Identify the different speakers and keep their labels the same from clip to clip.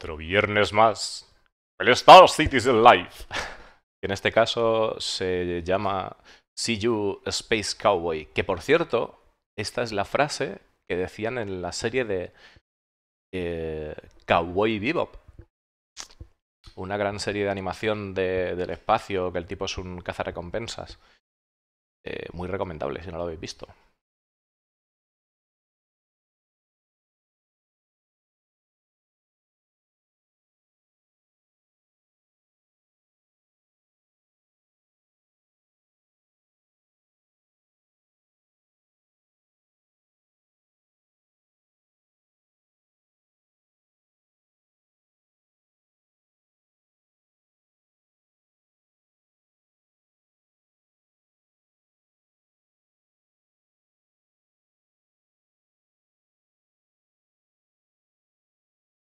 Speaker 1: Otro viernes más. El Star Citizen Live. Que en este caso se llama See You Space Cowboy. Que por cierto, esta es la frase que decían en la serie de Cowboy Bebop. Una gran serie de animación del espacio, que el tipo es un cazarrecompensas. Muy recomendable si no lo habéis visto.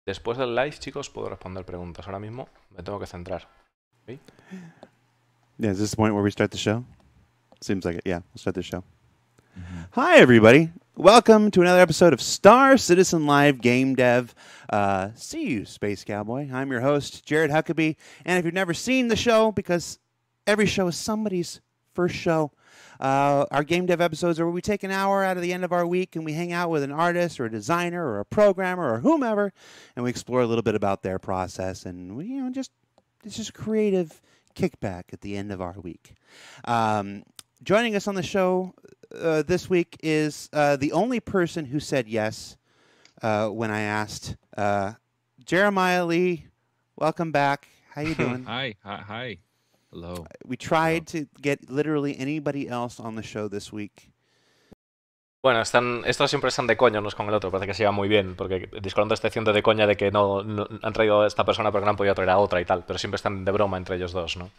Speaker 1: Después del live, chicos, puedo responder preguntas. Ahora mismo me tengo que centrar. ¿Sí?
Speaker 2: Yeah, is this the point where we start the show? Seems like it. Yeah, we'll start the show. Hi, everybody. Welcome to another episode of Star Citizen Live Gamedev. See you, Space Cowboy. I'm your host, Jared Huckabee. And if you've never seen the show, because every show is somebody's first show, our Gamedev episodes are where we take an hour out of the end of our week and we hang out with an artist or a designer or a programmer or whomever, and we explore a little bit about their process, and we, it's just creative kickback at the end of our week. Joining us on the show this week is the only person who said yes when I asked. Jeremiah Lee, welcome back. How you doing?
Speaker 3: Hi. Hello.
Speaker 2: We tried to get literally anybody else on the show this week.
Speaker 1: Bueno, estos siempre están de coña unos con el otro, parece que se lleva muy bien, porque Discord está haciendo de coña de que no han traído a esta persona porque no han podido traer a otra y tal, pero siempre están de broma entre ellos dos, ¿no?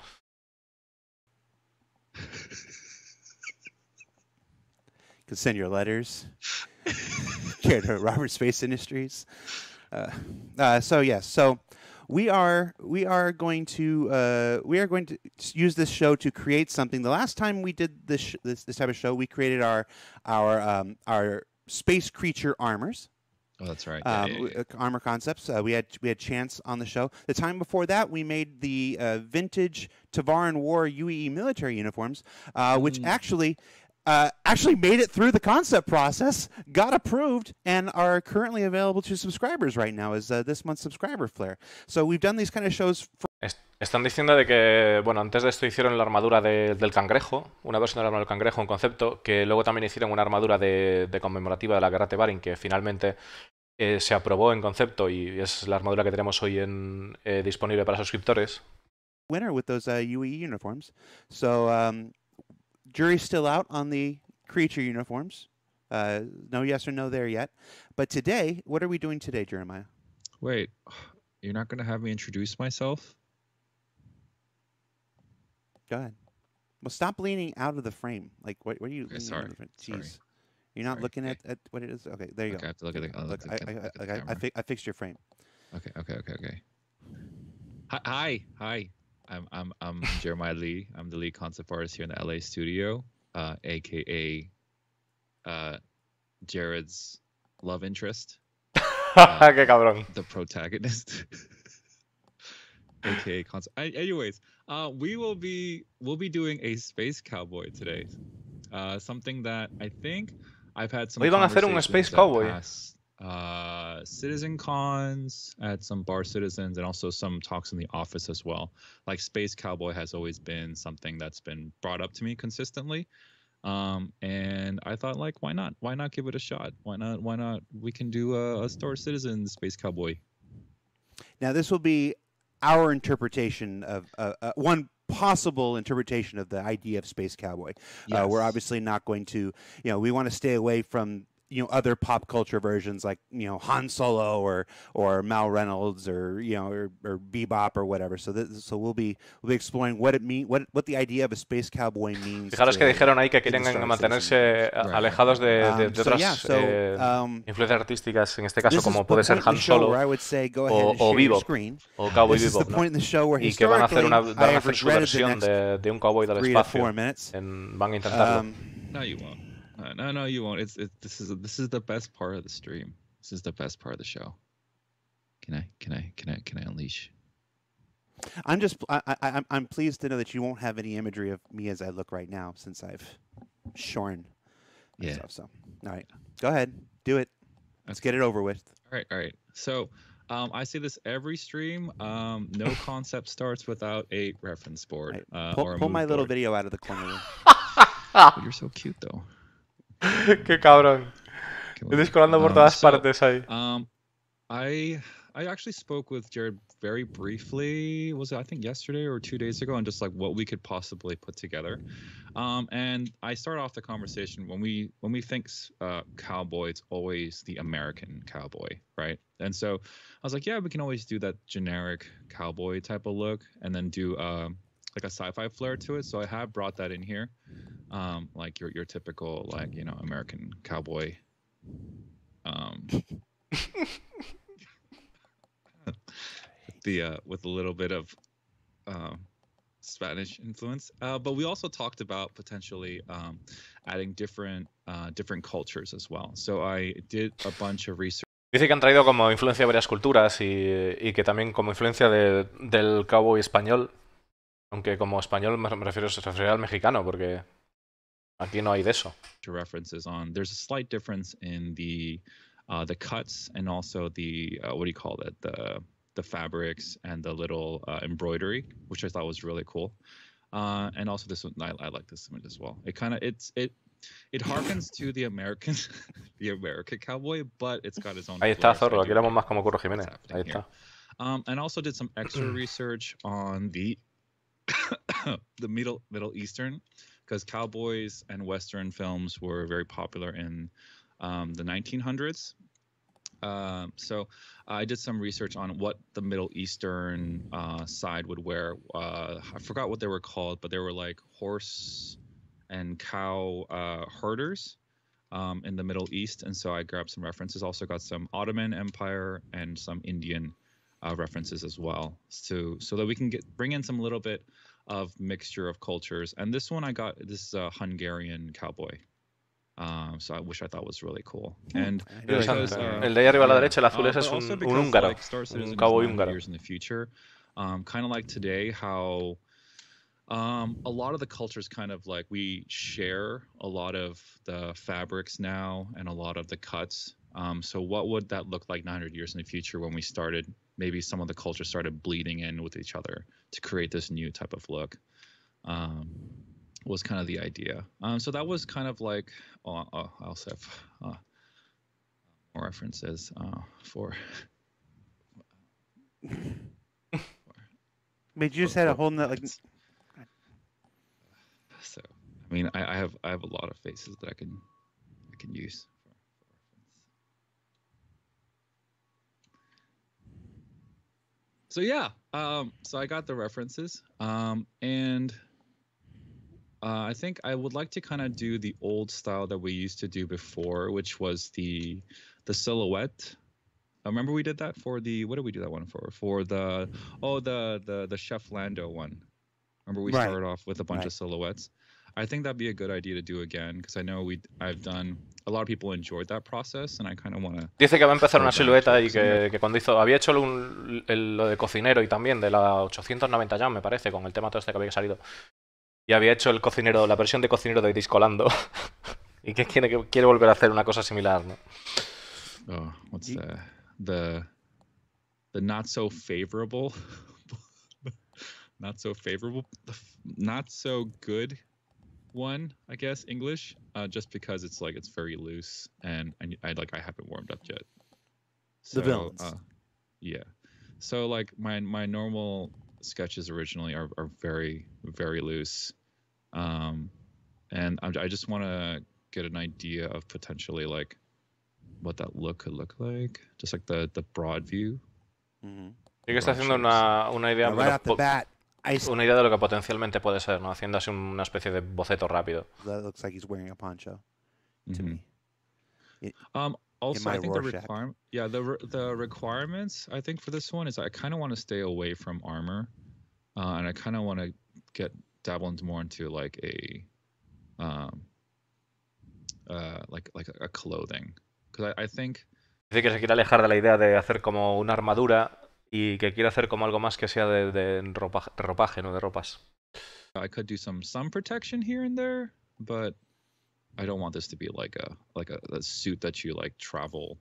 Speaker 2: Can send your letters. Care to Robert Space Industries. So we are going to use this show to create something. The last time we did this type of show, we created our space creature armors.
Speaker 3: Oh, that's right.
Speaker 2: Armor concepts. We had Chance on the show. The time before that, we made the vintage Tavaran War UEE military uniforms, which actually made it through the concept process, got approved, and are currently available to subscribers right now as this month's subscriber flare. So we've done these kind of shows for...
Speaker 1: Están diciendo de que, bueno, antes de esto hicieron la armadura del cangrejo, una versión de la armadura del cangrejo, un concepto, que luego también hicieron una armadura de conmemorativa de la guerra Tevarin, que finalmente se aprobó en concepto y es la armadura que tenemos hoy disponible para suscriptores.
Speaker 2: Winner with those UEE uniforms. So jury's still out on the creature uniforms. No yes or no there yet. But today, what are we doing today, Jeremiah?
Speaker 3: Wait, you're not going to have me introduce myself?
Speaker 2: Go ahead. Well, stop leaning out of the frame. Like, what are you leaning
Speaker 3: sorry.
Speaker 2: out of the frame? Jeez. You're not looking at what it is? Okay, there you go.
Speaker 3: I have to look at the
Speaker 2: I fixed your frame.
Speaker 3: Okay. Hi. I'm Jeremiah Lee. I'm the lead concept artist here in the LA studio, aka Jared's love interest.
Speaker 1: ¡Qué cabrón!
Speaker 3: The protagonist. aka concept. Anyways, we'll be doing a space cowboy today. Something that I think I've had some.
Speaker 1: Hoy van a hacer un Space Cowboy.
Speaker 3: Citizen cons, at some bar citizens, and also some talks in the office as well. Like Space Cowboy has always been something that's been brought up to me consistently. And I thought, like, why not? Why not give it a shot? Why not? We can do a Star Citizen Space Cowboy.
Speaker 2: Now, this will be our interpretation of one possible interpretation of the idea of Space Cowboy.
Speaker 3: Yes.
Speaker 2: We're obviously not going to, we want to stay away from other pop culture versions like Han Solo or Mal Reynolds or or Bebop or whatever. So we'll be exploring what it mean what the idea of a space cowboy means.
Speaker 1: Fijaros que dijeron ahí que quieren mantenerse alejados de otras influencias artísticas, en este caso como puede ser Han Solo o Bebop o Cowboy Bebop, ¿no? Y que van a hacer su versión de un cowboy del espacio. Van a intentarlo.
Speaker 3: No, you won't. No, you won't. This is the best part of the stream. This is the best part of the show. Can I unleash?
Speaker 2: I'm pleased to know that you won't have any imagery of me as I look right now since I've shorn myself. So, all right, go ahead, do it. Let's get it over with.
Speaker 3: All right. So, I say this every stream. No concept starts without a reference board.
Speaker 2: Right.
Speaker 3: Or a
Speaker 2: pull my
Speaker 3: mood
Speaker 2: little
Speaker 3: board.
Speaker 2: video out of the corner.
Speaker 3: You're so cute, though.
Speaker 1: Qué cabrón. Estoy colando por todas partes ahí.
Speaker 3: I actually spoke with Jared very briefly, was it I think yesterday or 2 days ago, on just like what we could possibly put together. And I started off the conversation when we think cowboy, it's always the American cowboy, right? And so I was like, yeah, we can always do that generic cowboy type of look, and then do like a sci-fi flair to it. So I have brought that in here, like your typical like American cowboy. With a little bit of Spanish influence, but we also talked about potentially adding different cultures as well. So I did a bunch of research.
Speaker 1: Dice que han traído como influencia de varias culturas y que también como influencia del cowboy español, aunque como español se refiere al mexicano, porque aquí no hay de eso.
Speaker 3: References on there's a slight difference in the cuts and also the what do you call it, the fabrics and the little embroidery, which I thought was really cool. And also this one, I like this image as well. It kind of it harkens to the American cowboy, but it's got its own.
Speaker 1: Ahí está Zorro, aquí hablamos más como Curro Jiménez. Ahí está.
Speaker 3: And also did some extra research on the the Middle Eastern, because cowboys and Western films were very popular in the 1900s. So I did some research on what the Middle Eastern side would wear. I forgot what they were called, but they were like horse and cow herders in the Middle East. And so I grabbed some references. Also got some Ottoman Empire and some Indian references as well, so that we can bring in some little bit of mixture of cultures. And this one this is a Hungarian cowboy. So which I thought was really cool. And because,
Speaker 1: el de ahí arriba a la derecha, el azul ese es un húngaro, un cowboy húngaro.
Speaker 3: In the future, kind of like today, how a lot of the cultures kind of like we share a lot of the fabrics now and a lot of the cuts. So what would that look like 900 years in the future when we started? Maybe some of the cultures started bleeding in with each other to create this new type of look. Was kind of the idea. So that was kind of like, I also have more references for.
Speaker 2: But you just had a whole nother like.
Speaker 3: So, I mean, I have a lot of faces that I can use for reference. So yeah, so I got the references, and. I think I would like to kind of do the old style that we used to do before, which was the silhouette. Remember we did that for the, what did we do that one for? For the Chef Lando one. Remember we started off with a bunch of silhouettes. I think that'd be a good idea to do again, because I know I've done, a lot of people enjoyed that process, and I kind of want to.
Speaker 1: Dice que va a empezar una silueta y que cuando había hecho lo de cocinero y también de la 890 ya, me parece, con el tema todo este que había salido. Y había hecho la versión de cocinero de Discolando. Y que quiere volver a hacer una cosa similar, ¿no?
Speaker 3: Oh, what's the not so favorable, not so good one, I guess, English, just because it's like it's very loose and I haven't warmed up yet. So,
Speaker 2: the villains.
Speaker 3: Yeah. So like my normal sketches originally are very, very loose. And I just want to get an idea of potentially like what that look could look like, just like the broad view.
Speaker 1: Sí que está haciendo una idea una idea de lo que potencialmente puede ser, ¿no? Haciendo así una especie de boceto rápido.
Speaker 2: That looks like he's wearing a poncho to me.
Speaker 3: Also, I think the requirements I think for this one is I kind of want to stay away from armor, and I kind of want to dabble more into like a like a clothing, because I think
Speaker 1: Dice que se quiere alejar de la idea de hacer como una armadura y que quiere hacer como algo más que sea de ropaje, no de ropas.
Speaker 3: I could do some protection here and there, but I don't want this to be like a suit that you like travel,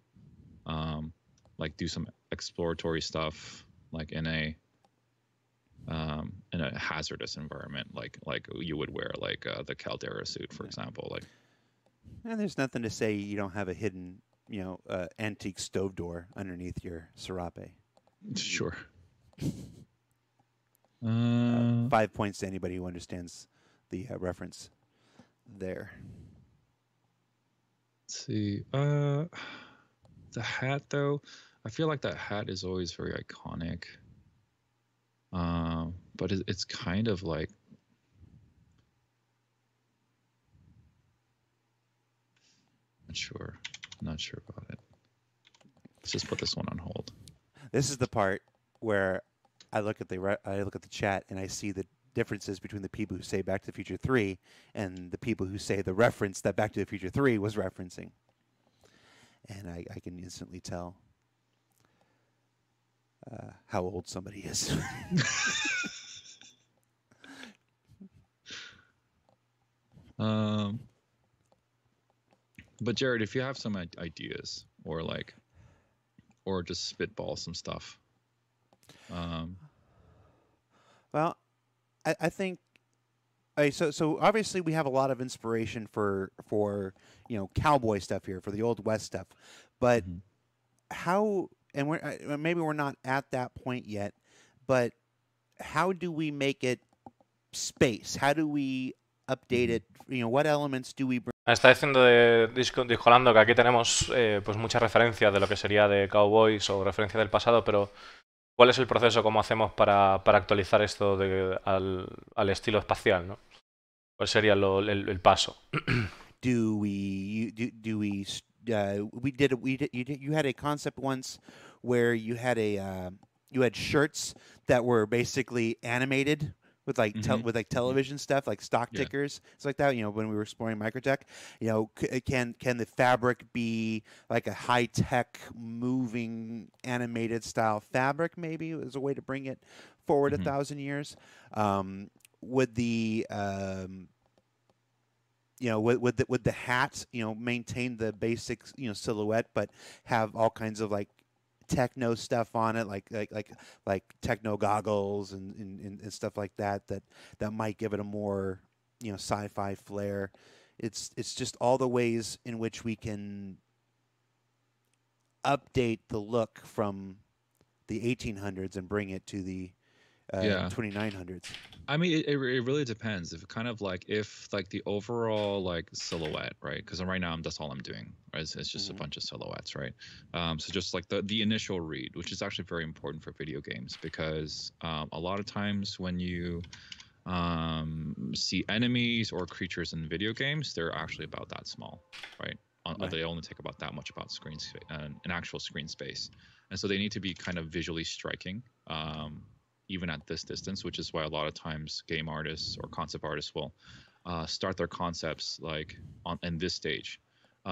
Speaker 3: like do some exploratory stuff, like in a hazardous environment, like you would wear like the Caldera suit, for example. Like,
Speaker 2: and there's nothing to say you don't have a hidden, antique stove door underneath your serape.
Speaker 3: Sure.
Speaker 2: 5 points to anybody who understands the reference there.
Speaker 3: Let's see. The hat, though, I feel like that hat is always very iconic. But it's kind of like, not sure about it. Let's just put this one on hold.
Speaker 2: This is the part where I look at the chat and I see the differences between the people who say Back to the Future 3 and the people who say the reference that Back to the Future 3 was referencing. And I can instantly tell how old somebody is.
Speaker 3: But Jared, if you have some ideas or just spitball some stuff.
Speaker 2: Well, I think so obviously we have a lot of inspiration for cowboy stuff here, for the Old West stuff, but how, and maybe we're not at that point yet, but how do we make it space? How do we update it? What elements do we bring?
Speaker 1: Está diciendo de Discolando que aquí tenemos pues muchas referencias de lo que sería de Cowboys o referencia del pasado, pero ¿cuál es el proceso? ¿Cómo hacemos para actualizar esto al estilo espacial, ¿no? ¿Cuál sería el paso?
Speaker 2: You had a concept once where you had shirts that were basically animated with like television stuff, like stock tickers, it's like that. When we were exploring Microtech, can the fabric be like a high tech moving animated style fabric? Maybe as a way to bring it forward 1,000 years. Would the would the hat maintain the basic silhouette, but have all kinds of like techno stuff on it, like techno goggles and stuff like that might give it a more sci-fi flair. It's just all the ways in which we can update the look from the 1800s and bring it to the 2900s.
Speaker 3: I mean, it really depends. If the overall like silhouette, right? Because right now that's all I'm doing. Right? It's just a bunch of silhouettes, right? So just like the initial read, which is actually very important for video games, because a lot of times when you see enemies or creatures in video games, they're actually about that small, right? They only take about that much about screen space, an actual screen space, and so they need to be kind of visually striking. Even at this distance, which is why a lot of times game artists or concept artists will start their concepts like in this stage,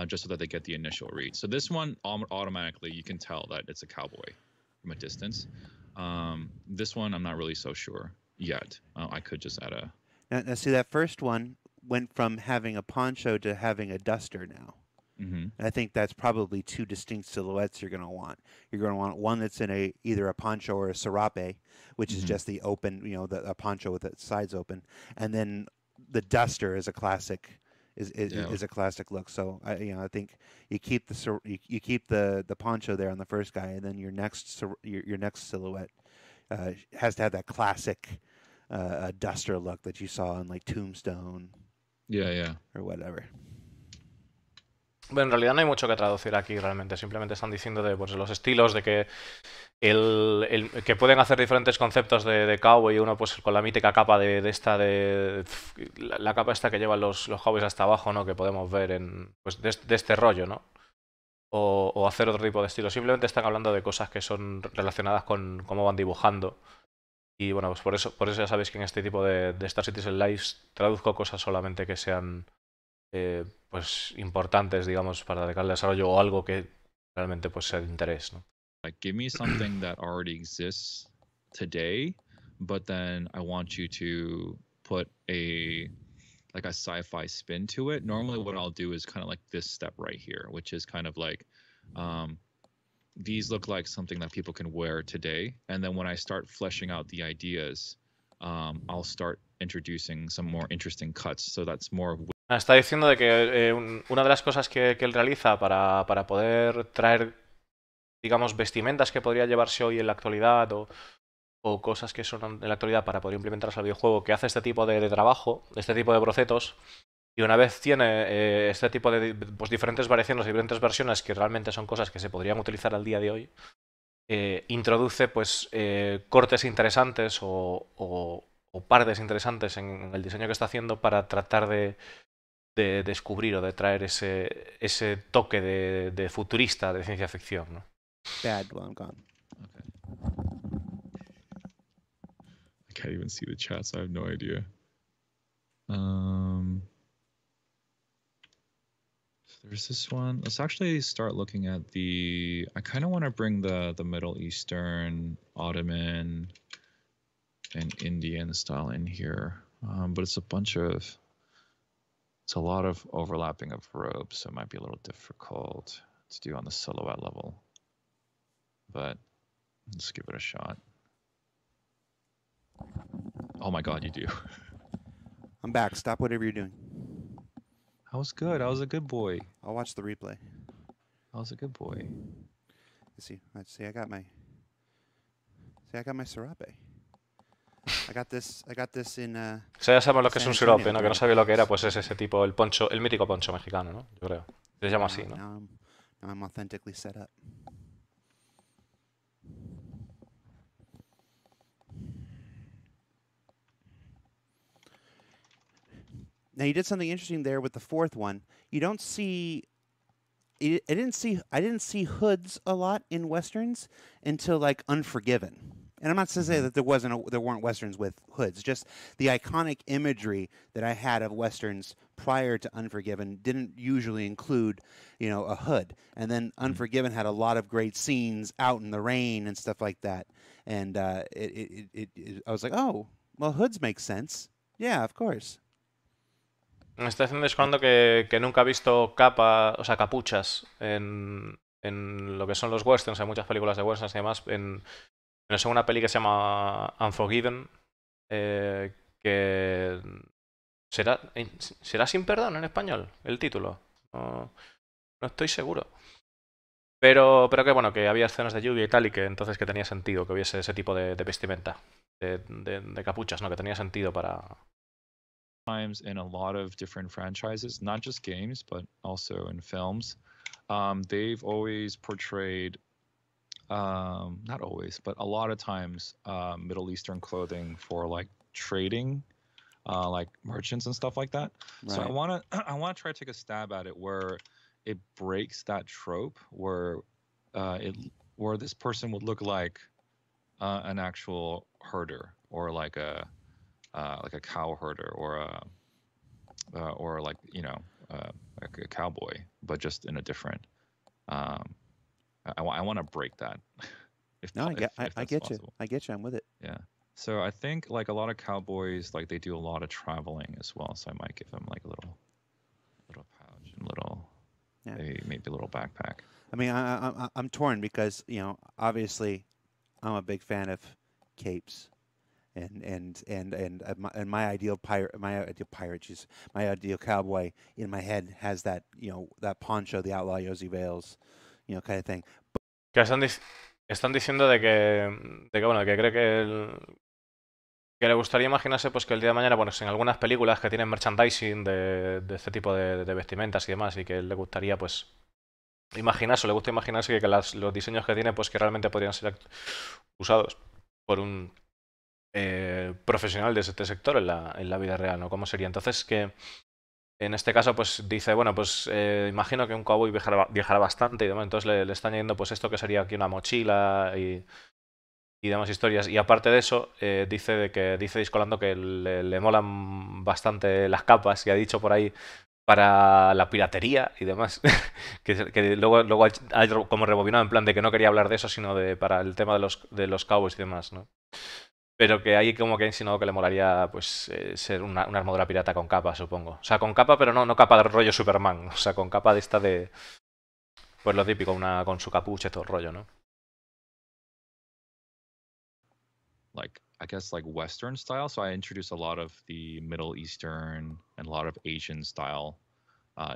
Speaker 3: just so that they get the initial read. So this one automatically you can tell that it's a cowboy from a distance. This one I'm not really so sure yet. I could just add a.
Speaker 2: Now see, that first one went from having a poncho to having a duster now. And I think that's probably two distinct silhouettes you're going to want. You're going to want one that's in either a poncho or a serape, which is just the open, a poncho with the sides open, and then the duster is a classic, is a classic look. So I think you keep the poncho there on the first guy, and then your next silhouette has to have that classic duster look that you saw in like Tombstone, or whatever.
Speaker 1: Bueno, en realidad no hay mucho que traducir aquí realmente, simplemente están diciendo de pues, los estilos, de que que pueden hacer diferentes conceptos de cowboy, uno pues con la mítica capa de la capa esta que llevan los cowboys hasta abajo, ¿no? Que podemos ver pues de este rollo, ¿no? O hacer otro tipo de estilo. Simplemente están hablando de cosas que son relacionadas con cómo van dibujando. Y bueno, pues por eso ya sabéis que en este tipo de Star Citizen Lives traduzco cosas solamente que sean pues importantes, digamos, para dedicarle al desarrollo, o algo que realmente pues el interés, ¿no?
Speaker 3: Like, give me something that already exists today, but then I want you to put a sci-fi spin to it. Normally what I'll do is kind of like this step right here, which is kind of like these look like something that people can wear today, and then when I start fleshing out the ideas, I'll start introducing some more interesting cuts, so that's more.
Speaker 1: Está diciendo de que una de las cosas que él realiza para poder traer, digamos, vestimentas que podría llevarse hoy en la actualidad o cosas que son en la actualidad para poder implementarlas al videojuego, que hace este tipo de trabajo, este tipo de bocetos, y una vez tiene este tipo de pues, diferentes variaciones, diferentes versiones que realmente son cosas que se podrían utilizar al día de hoy, introduce pues cortes interesantes o partes interesantes en el diseño que está haciendo para tratar de descubrir o de traer ese toque de futurista de ciencia ficción, ¿no?
Speaker 2: Bad while I'm gone.
Speaker 3: Okay. I can't even see the chat, so I have no idea. There's this one. Let's actually start looking at the. I kind of want to bring the Middle Eastern, Ottoman, and Indian style in here, but it's a lot of overlapping of robes, so it might be a little difficult to do on the silhouette level. But let's give it a shot. Oh my God, you do.
Speaker 2: I'm back. Stop whatever you're doing.
Speaker 3: I was good. I was a good boy.
Speaker 2: I'll watch the replay.
Speaker 3: I was a good boy.
Speaker 2: See, I got my serape. I got this in.
Speaker 1: O sea, ya sabemos lo que es un sirope, ¿no? Que no sabía lo que era, pues es ese tipo, el poncho, el mítico poncho mexicano, ¿no? Yo creo. Se llama así, ¿no?
Speaker 2: Now I'm authentically set up. Now you did something interesting there with the fourth one. You don't see. I didn't see hoods a lot in westerns until like Unforgiven. And I'm not to say that there weren't westerns with hoods. Just the iconic imagery that I had of westerns prior to Unforgiven didn't usually include, a hood. And then Unforgiven had a lot of great scenes out in the rain and stuff like that. And I was like, oh, well, hoods make sense. Yeah, of course.
Speaker 1: Me está diciendo Discordando que nunca ha visto capuchas en lo que son los westerns. Hay muchas películas de westerns y demás. No sé, una peli que se llama Unforgiven, que será Sin Perdón en español el título. No estoy seguro. Pero que bueno, que había escenas de lluvia y tal, y que entonces que tenía sentido que hubiese ese tipo de vestimenta, de capuchas, ¿no? Que tenía sentido para...
Speaker 3: Times in a lot of different franchises, not just games, but also in films. They've always portrayed, not always, but a lot of times, Middle Eastern clothing for like trading, like merchants and stuff like that. Right. So I wanna try to take a stab at it where it breaks that trope where this person would look like an actual herder or like a cow herder or like a cowboy, but just in a different. I want to break that.
Speaker 2: I get you. I get you. I'm with it.
Speaker 3: Yeah. So I think like a lot of cowboys, like they do a lot of traveling as well. So I might give them like a little pouch and maybe a little backpack.
Speaker 2: I mean, I'm torn because obviously I'm a big fan of capes. And my ideal cowboy in my head has that that poncho, the outlaw Yossi Vales, kind of thing.
Speaker 1: Que están diciendo de que bueno, que cree que le gustaría imaginarse pues que el día de mañana, bueno, en algunas películas que tienen merchandising de este tipo de vestimentas y demás, y que le gustaría pues le gusta imaginarse que los diseños que tiene pues que realmente podrían ser usados por un profesional de este sector en la vida real, ¿no? ¿Cómo sería? Entonces que en este caso pues dice, bueno, pues imagino que un cowboy viajará bastante y demás, entonces le está añadiendo pues esto que sería aquí una mochila y demás historias. Y aparte de eso, dice Discolando que le molan bastante las capas y ha dicho por ahí para la piratería y demás. que luego hay como rebobinado en plan de que no quería hablar de eso, sino para el tema de los Cowboys y demás, ¿no? Pero que hay como que ha insinuado que le molaría pues ser una armadura pirata con capa, supongo. O sea, con capa, pero no capa de rollo Superman. O sea, con capa de esta de... Pues lo típico, con su capucha y todo el rollo, ¿no?
Speaker 3: Like, I guess like Western style. So I introduced a lot of the Middle Eastern and a lot of Asian style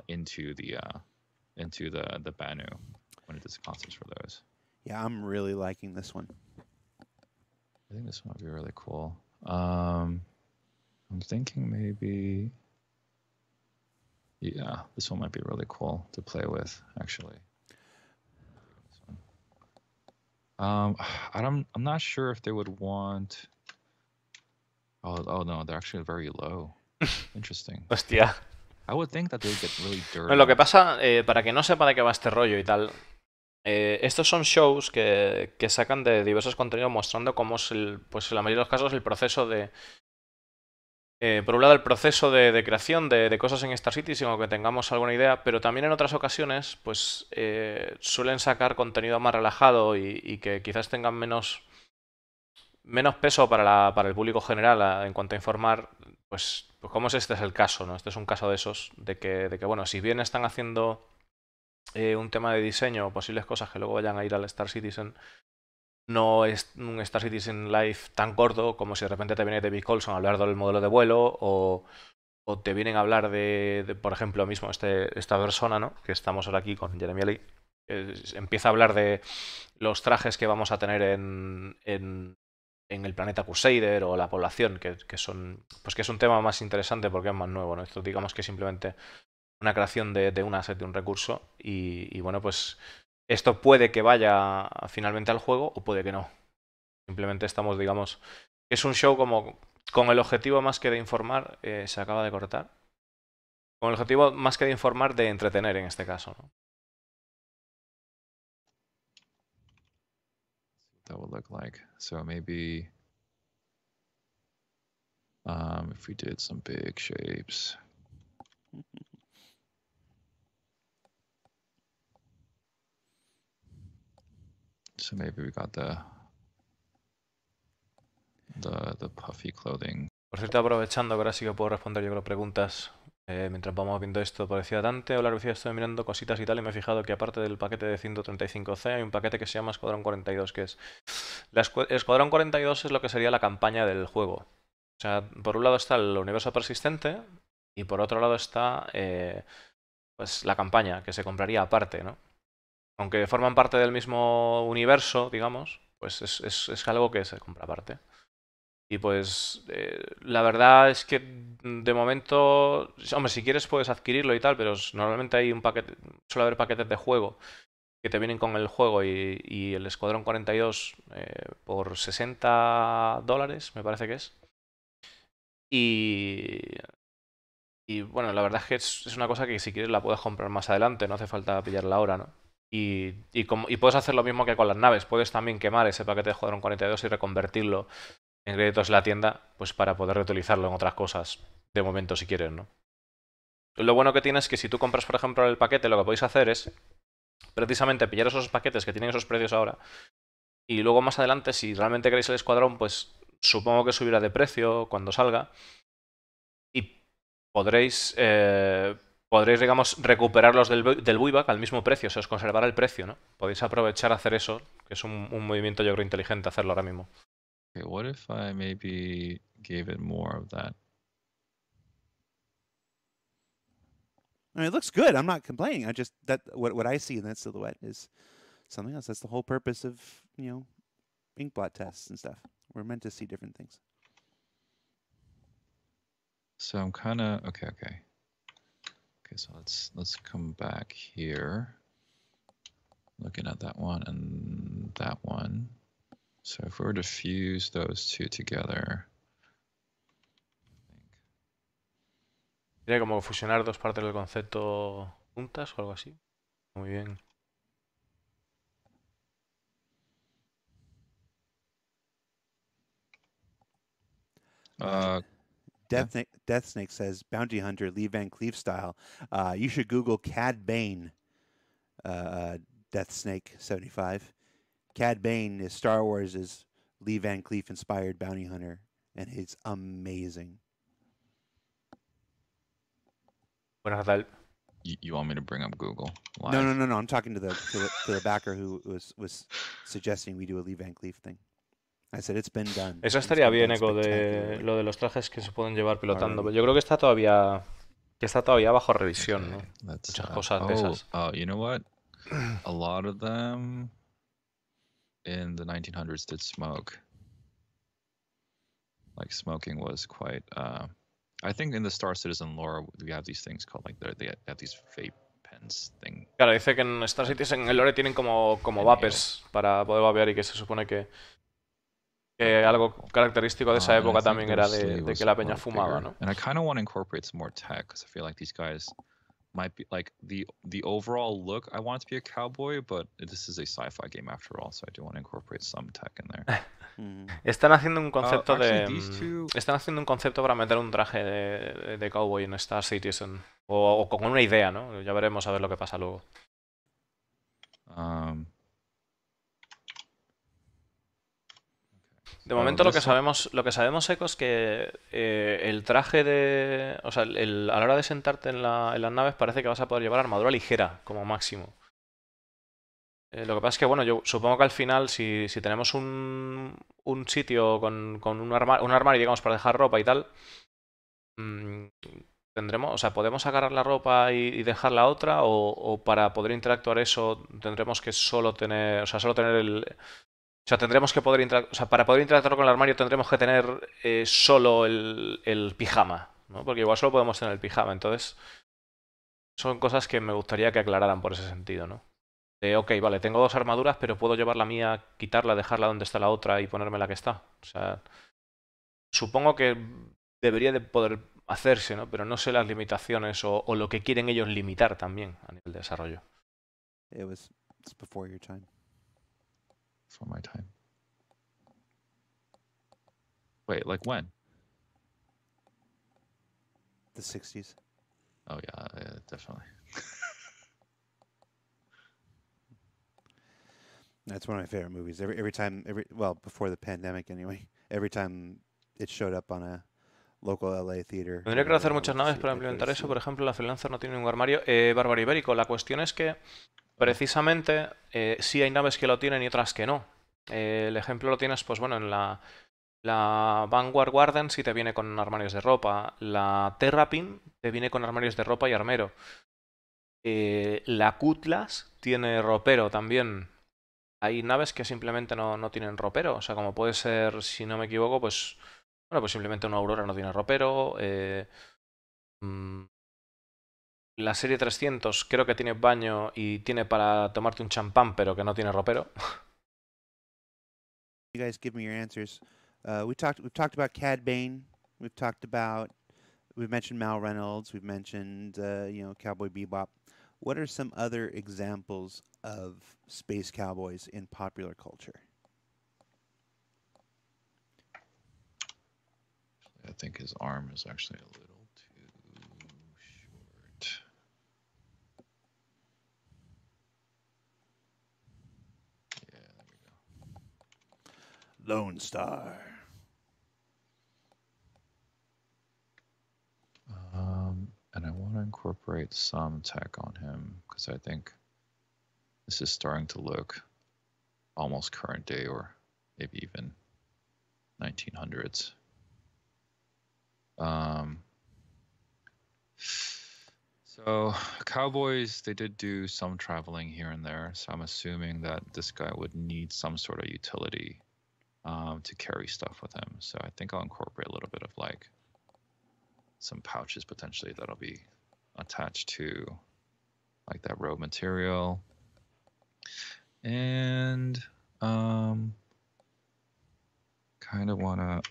Speaker 3: into the Banu when it does concerts for those.
Speaker 2: Yeah, I'm really liking this one.
Speaker 3: I think this one would be really cool. I'm thinking maybe, yeah, this one might be really cool to play with, actually. I'm not sure if they would want. Oh no, they're actually very low. Interesting.
Speaker 1: Hostia.
Speaker 3: I would think that they would get really dirty.
Speaker 1: Bueno, lo que pasa, para que no sepa de qué va este rollo y tal, estos son shows que sacan de diversos contenidos mostrando cómo es pues en la mayoría de los casos el proceso de... por un lado el proceso de creación de cosas en Star Citizen o que tengamos alguna idea, pero también en otras ocasiones pues suelen sacar contenido más relajado y que quizás tengan menos peso para el público general en cuanto a informar, pues como este es el caso, ¿no? Este es un caso de esos, de que bueno, si bien están haciendo un tema de diseño o posibles cosas que luego vayan a ir al Star Citizen, no es un Star Citizen Live tan corto como si de repente te viene David Coulson a hablar del modelo de vuelo o te vienen a hablar por ejemplo, mismo esta persona, ¿no? Que estamos ahora aquí con Jeremy Lee, empieza a hablar de los trajes que vamos a tener en el planeta Crusader o la población, que es un tema más interesante porque es más nuevo, ¿no? Esto digamos que es simplemente una creación de un asset, de un recurso, y bueno, pues esto puede que vaya finalmente al juego o puede que no. Simplemente estamos, digamos, es un show como con el objetivo más que de informar, se acaba de cortar, con el objetivo más que de informar, de entretener en este caso, ¿no?
Speaker 3: That would look like. So maybe if we did some big shapes. So maybe we got the puffy clothing.
Speaker 1: Por cierto, aprovechando que ahora sí que puedo responder yo creo preguntas mientras vamos viendo esto, parecía Dante. Hola Lucía, estoy mirando cositas y tal y me he fijado que aparte del paquete de 135C hay un paquete que se llama Escuadrón 42, que es... Escuadrón 42 es lo que sería la campaña del juego. O sea, por un lado está el universo persistente y por otro lado está pues la campaña, que se compraría aparte, ¿no? Aunque forman parte del mismo universo, digamos, pues es algo que se compra aparte. Y pues la verdad es que de momento, hombre, si quieres puedes adquirirlo y tal, pero normalmente hay un paquete, suele haber paquetes de juego que te vienen con el juego y el Escuadrón 42 por $60, me parece que es. Y bueno, la verdad es que es una cosa que si quieres la puedes comprar más adelante, no hace falta pillarla ahora, ¿no? Y puedes hacer lo mismo que con las naves, puedes también quemar ese paquete de Escuadrón 42 y reconvertirlo en créditos en la tienda, pues para poder reutilizarlo en otras cosas, de momento si quieres, ¿no? Lo bueno que tiene es que si tú compras, por ejemplo, el paquete, lo que podéis hacer es precisamente pillar esos paquetes que tienen esos precios ahora y luego más adelante, si realmente queréis el escuadrón, pues supongo que subirá de precio cuando salga y podréis, digamos, recuperarlos del buyback al mismo precio, se os conservará el precio, ¿no? Podéis aprovechar a hacer eso, que es un movimiento yo creo inteligente hacerlo ahora mismo.
Speaker 3: Okay, what if I maybe gave it more of that?
Speaker 2: I mean, it looks good. I'm not complaining. I just what I see in that silhouette is something else. That's the whole purpose of inkblot tests and stuff. We're meant to see different things.
Speaker 3: So I'm kind of okay. So let's come back here. Looking at that one and that one. So if we were to fuse those two together.
Speaker 1: Sería como fusionar dos partes del concepto juntas o algo así. Muy bien.
Speaker 2: Death Snake says Bounty Hunter Lee Van Cleef style. You should Google Cad Bane. Death Snake 75. Cad Bane is Star Wars' Lee Van Cleef inspired bounty hunter, and he's amazing.
Speaker 1: Buenas tardes.
Speaker 3: You want me to bring up Google?
Speaker 2: Live? No. I'm talking to the backer who was suggesting we do a Lee Van Cleef thing. I said it's been done.
Speaker 1: Eso estaría bien, Eco, de lo de los trajes que se pueden llevar pilotando. Pero yo creo que está todavía bajo revisión, ¿no? Muchas cosas de esas.
Speaker 3: Oh, you know what? A lot of them in the 1900s did smoke. Like smoking was quite. I think in the Star Citizen lore we have these things called they have these vape pens thing.
Speaker 1: Claro, dice que en Star Citizen en el lore tienen como vapers para poder vapear y que se supone que algo característico de esa época también era de que la peña fumaba, ¿no?
Speaker 3: And I kind of want to incorporate some more tech because I feel like these guys might be like the overall look. I want it to be a cowboy, but this is a sci-fi game after all, so I do want to incorporate some tech in there.
Speaker 1: Están haciendo un concepto están haciendo un concepto para meter un traje de cowboy en Star Citizen o con una idea, ¿no? Ya veremos a ver lo que pasa luego. De momento lo que sabemos, Eco, es que el traje o sea, a la hora de sentarte en las naves parece que vas a poder llevar armadura ligera como máximo. Lo que pasa es que, bueno, yo supongo que al final si tenemos un sitio con un armario, digamos, para dejar ropa y tal, tendremos, o sea, podemos agarrar la ropa y dejar la otra, o para poder interactuar eso tendremos que solo tener o sea, tendremos que poder para poder interactuar con el armario tendremos que tener solo el pijama, ¿no? Porque igual solo podemos tener el pijama. Entonces, son cosas que me gustaría que aclararan por ese sentido, ¿no? Ok, vale, tengo dos armaduras, pero puedo llevar la mía, quitarla, dejarla donde está la otra y ponerme la que está. O sea, supongo que debería de poder hacerse, ¿no? Pero no sé las limitaciones o lo que quieren ellos limitar también a nivel de desarrollo.
Speaker 2: It's before your time.
Speaker 3: For my time. Wait, like when?
Speaker 2: The 60s.
Speaker 3: Oh yeah, definitely.
Speaker 2: That's one of my favorite movies. Every time, before the pandemic anyway, every time it showed up on a local LA theater.
Speaker 1: Tendría que hacer muchas naves para implementar eso. Por ejemplo, la Freelancer no tiene ningún armario. Bárbaro Ibérico, la cuestión es que precisamente sí hay naves que lo tienen y otras que no. El ejemplo lo tienes, pues bueno, en la Vanguard Warden sí te viene con armarios de ropa. La Terrapin te viene con armarios de ropa y armero. La Cutlass tiene ropero también. Hay naves que simplemente no tienen ropero. O sea, como puede ser, si no me equivoco, pues bueno, pues simplemente una Aurora no tiene ropero. La serie 300 creo que tiene baño y tiene para tomarte un champán, pero que no tiene ropero.
Speaker 2: You guys give me your answers. We've talked about Cad Bane. We've mentioned Mal Reynolds. We've mentioned Cowboy Bebop. What are some other examples of space cowboys in popular culture?
Speaker 3: I think his arm is actually a little too short. Yeah, there we go.
Speaker 2: Lone Star.
Speaker 3: And I want to incorporate some tech on him because I think this is starting to look almost current day or maybe even 1900s. So cowboys, they did do some traveling here and there. So I'm assuming that this guy would need some sort of utility to carry stuff with him. So I think I'll incorporate a little bit of like some pouches potentially that'll be attached to like that robe material. And kind of want to...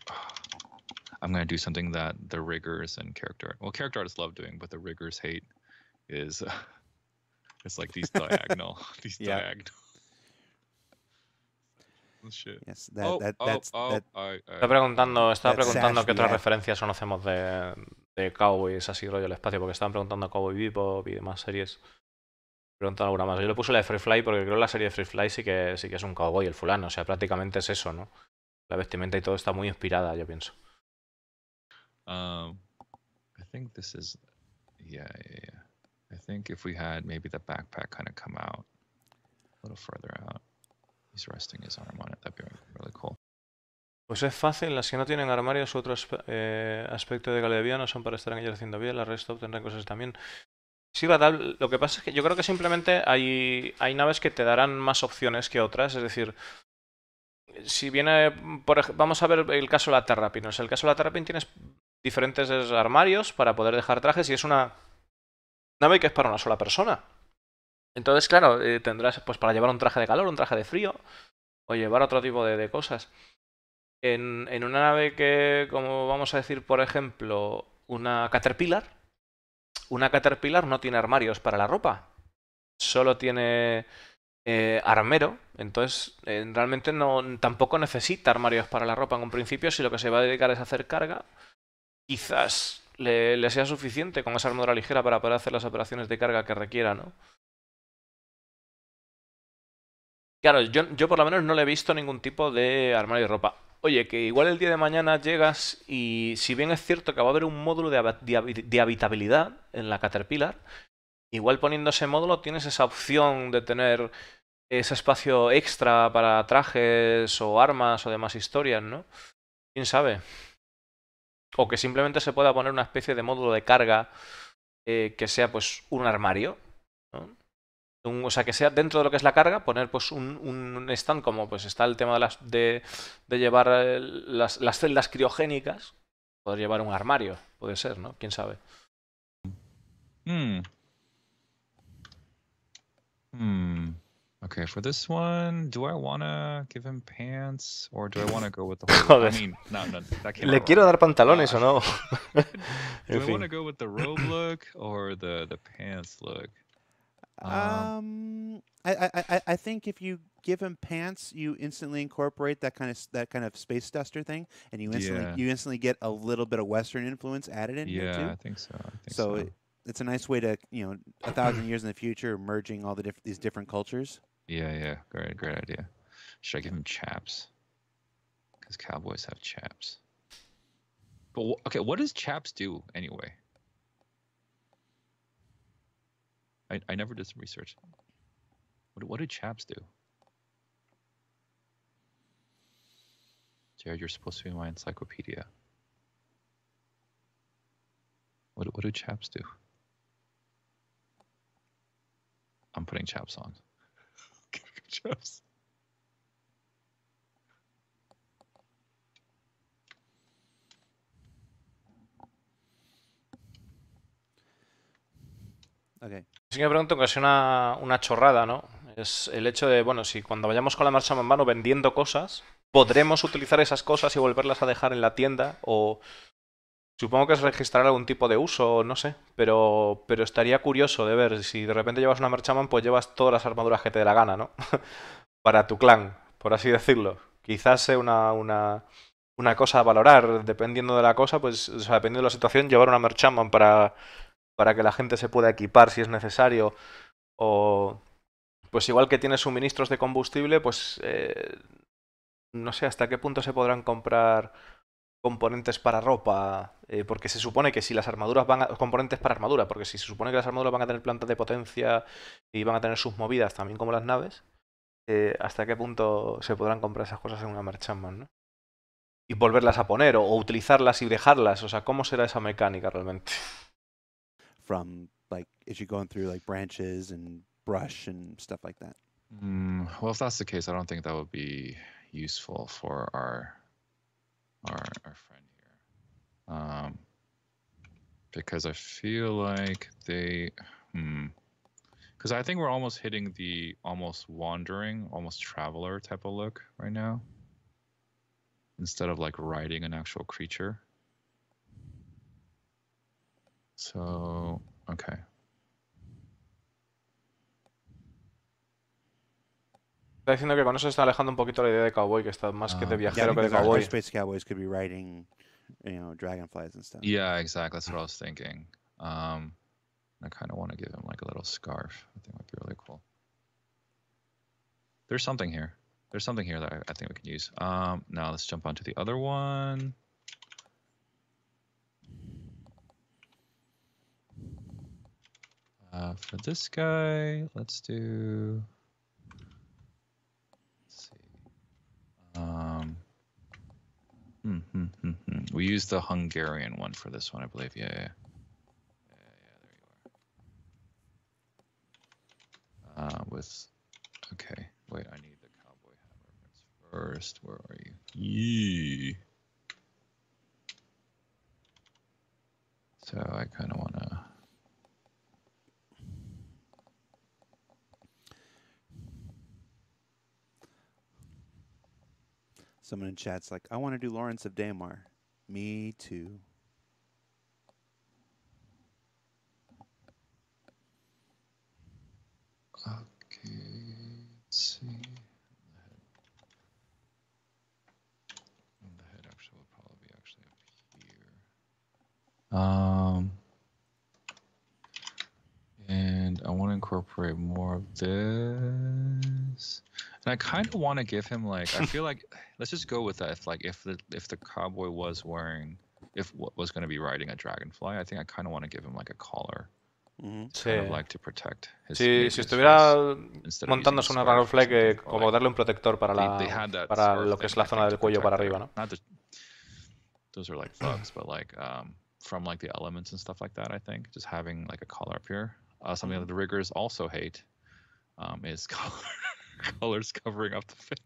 Speaker 3: I'm going to do something that the riggers and character artists love doing, but the riggers hate is it's like these diagonal, diagonal.
Speaker 2: Yes,
Speaker 1: estaba preguntando qué otras referencias conocemos de Cowboy, es así rollo el espacio, porque estaban preguntando a Cowboy Bebop y demás series. Preguntando alguna más. Yo le puse la de Free Fly porque creo que la serie de Free Fly sí que es un cowboy el fulano, o sea, prácticamente es eso, ¿no? La vestimenta y todo está muy inspirada, yo pienso.
Speaker 3: I think this is yeah. I think if we had maybe the backpack kind of come out a little further out. He's resting his arm on it. That'd be really cool.
Speaker 1: Pues es fácil, las que no tienen armarios u otro aspecto de Gamedev no son para estar en ellas haciendo bien, las resto tendrán cosas también. Sí, Badal, lo que pasa es que yo creo que simplemente hay naves que te darán más opciones que otras, es decir, si viene, vamos a ver el caso de la Terrapin. En el caso de la Terrapin tienes diferentes armarios para poder dejar trajes y es una nave que es para una sola persona. Entonces, claro, tendrás pues para llevar un traje de calor, un traje de frío o llevar otro tipo de cosas. En una nave que, como vamos a decir, por ejemplo, una Caterpillar no tiene armarios para la ropa. Solo tiene armero. Entonces, realmente tampoco necesita armarios para la ropa en un principio. Si lo que se va a dedicar es a hacer carga, quizás le sea suficiente con esa armadura ligera para poder hacer las operaciones de carga que requiera, ¿no? Claro, yo por lo menos no le he visto ningún tipo de armario de ropa. Oye, que igual el día de mañana llegas y si bien es cierto que va a haber un módulo de habitabilidad en la Caterpillar, igual poniendo ese módulo tienes esa opción de tener ese espacio extra para trajes o armas o demás historias, ¿no? ¿Quién sabe? O que simplemente se pueda poner una especie de módulo de carga que sea pues un armario, ¿no? O sea, que sea dentro de lo que es la carga, poner pues un stand como pues está el tema de llevar las celdas criogénicas, poder llevar un armario, puede ser, ¿no? ¿Quién sabe?
Speaker 3: Okay, for this one, do I want to give him pants or do I want to go with the whole... I mean, no, that came
Speaker 1: ¿Le quiero dar pantalones o no?
Speaker 3: Do I want to go with the robe look or the pants look?
Speaker 2: I think if you give him pants, you instantly incorporate that kind of space duster thing, and you instantly get a little bit of Western influence added in here too.
Speaker 3: Yeah, I think so.
Speaker 2: It's a nice way to 1,000 years in the future, merging all these different cultures.
Speaker 3: Yeah, great idea. Should I give him chaps? Because cowboys have chaps. But okay, what does chaps do anyway? I never did some research. What do chaps do? Jared, you're supposed to be my encyclopedia. What do chaps do? I'm putting chaps on. Chaps.
Speaker 2: Okay.
Speaker 1: Sí que me pregunto que es una chorrada, ¿no? Es el hecho de, bueno, si cuando vayamos con la marcha en mano vendiendo cosas, podremos utilizar esas cosas y volverlas a dejar en la tienda o supongo que es registrar algún tipo de uso, no sé, pero estaría curioso de ver si de repente llevas una Merchaman, pues llevas todas las armaduras que te dé la gana, ¿no? Para tu clan, por así decirlo. Quizás sea una cosa a valorar, dependiendo de la cosa, pues, o sea, dependiendo de la situación, llevar una Merchaman para que la gente se pueda equipar si es necesario, o pues igual que tienes suministros de combustible, pues no sé hasta qué punto se podrán comprar componentes para ropa, porque se supone que si las armaduras componentes para armadura, porque si se supone que las armaduras van a tener plantas de potencia y van a tener sus movidas también como las naves, hasta qué punto se podrán comprar esas cosas en una Merchantman, ¿no? Y volverlas a poner o utilizarlas y dejarlas, o sea, ¿cómo será esa mecánica realmente?
Speaker 2: From as you're going through branches and brush and stuff like that.
Speaker 3: Well, if that's the case, I don't think that would be useful for our friend here, because I feel like because I think we're almost hitting the almost wandering, almost traveler type of look right now, instead of riding an actual creature. So, okay.
Speaker 1: Está diciendo que con eso se está alejando un poquito la idea de Cowboy, que está más que de viajero que de
Speaker 2: our
Speaker 1: cowboy.
Speaker 2: space cowboys could be riding, dragonflies and stuff.
Speaker 3: Yeah, exactly. That's what I was thinking. I kind of want to give him like a little scarf. I think would be really cool. There's something here. There's something here that I think we can use. Now let's jump on to the other one. For this guy, let's do. Let's see. We used the Hungarian one for this one, I believe. Yeah, there you are. Okay, wait, I need the cowboy hat reference first. Where are you? Yee. So I kind of want to.
Speaker 2: Someone in chat's like, I want to do Lawrence of Damar. Me too.
Speaker 3: Okay, let's see. The head actually will probably be up here. And I want to incorporate more of this. And I kind of want to give him like, I feel like, let's just go with that. If the cowboy was wearing, was going to be riding a dragonfly, I think I kind of want to give him like a collar. Kind of like to protect his
Speaker 1: si estuviera montándose una dragonfly, que como darle un protector para lo que es la zona del cuello para arriba, ¿no?
Speaker 3: Those are like thugs, but like from like the elements and stuff like that, I think just having like a collar up here. Something that the riggers also hate is colors covering up the face.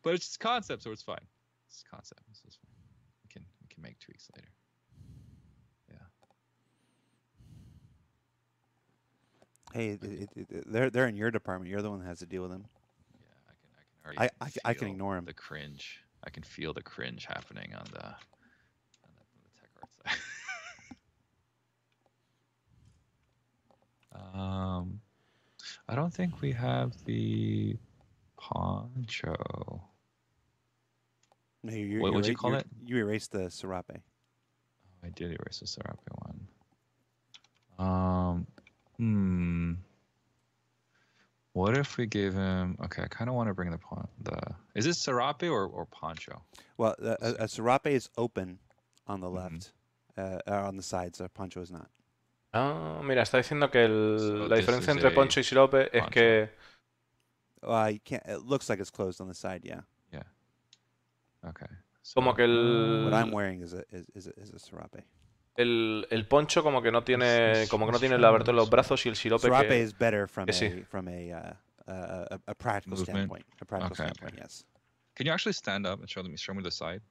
Speaker 3: But it's just concept, so it's fine. It's concept. This is fine. We can make tweaks later.
Speaker 2: Hey, they're in your department. You're the one that has to deal with them.
Speaker 3: Yeah,
Speaker 2: I can ignore them.
Speaker 3: The cringe. I can feel the cringe happening on the tech art side. I don't think we have the poncho.
Speaker 2: No,
Speaker 3: what would you call it?
Speaker 2: You erased the serape.
Speaker 3: Oh, I did erase the serape one. What if we gave him? Okay, I kind of want to bring the. Is it serape or poncho?
Speaker 2: Well, a serape is open on the left, on the sides. A poncho is not.
Speaker 1: Ah, mira, está diciendo que la diferencia entre poncho y sirope es que.
Speaker 2: You can't. It looks like it's closed on the side. Yeah.
Speaker 3: Yeah. Okay. So,
Speaker 1: como que
Speaker 2: what I'm wearing is a serape.
Speaker 1: El poncho como que no tiene el abertura en los brazos y el sirope
Speaker 2: serape is better from
Speaker 1: sí.
Speaker 2: a practical standpoint. A practical standpoint, yes.
Speaker 3: Can you actually stand up and show me the side?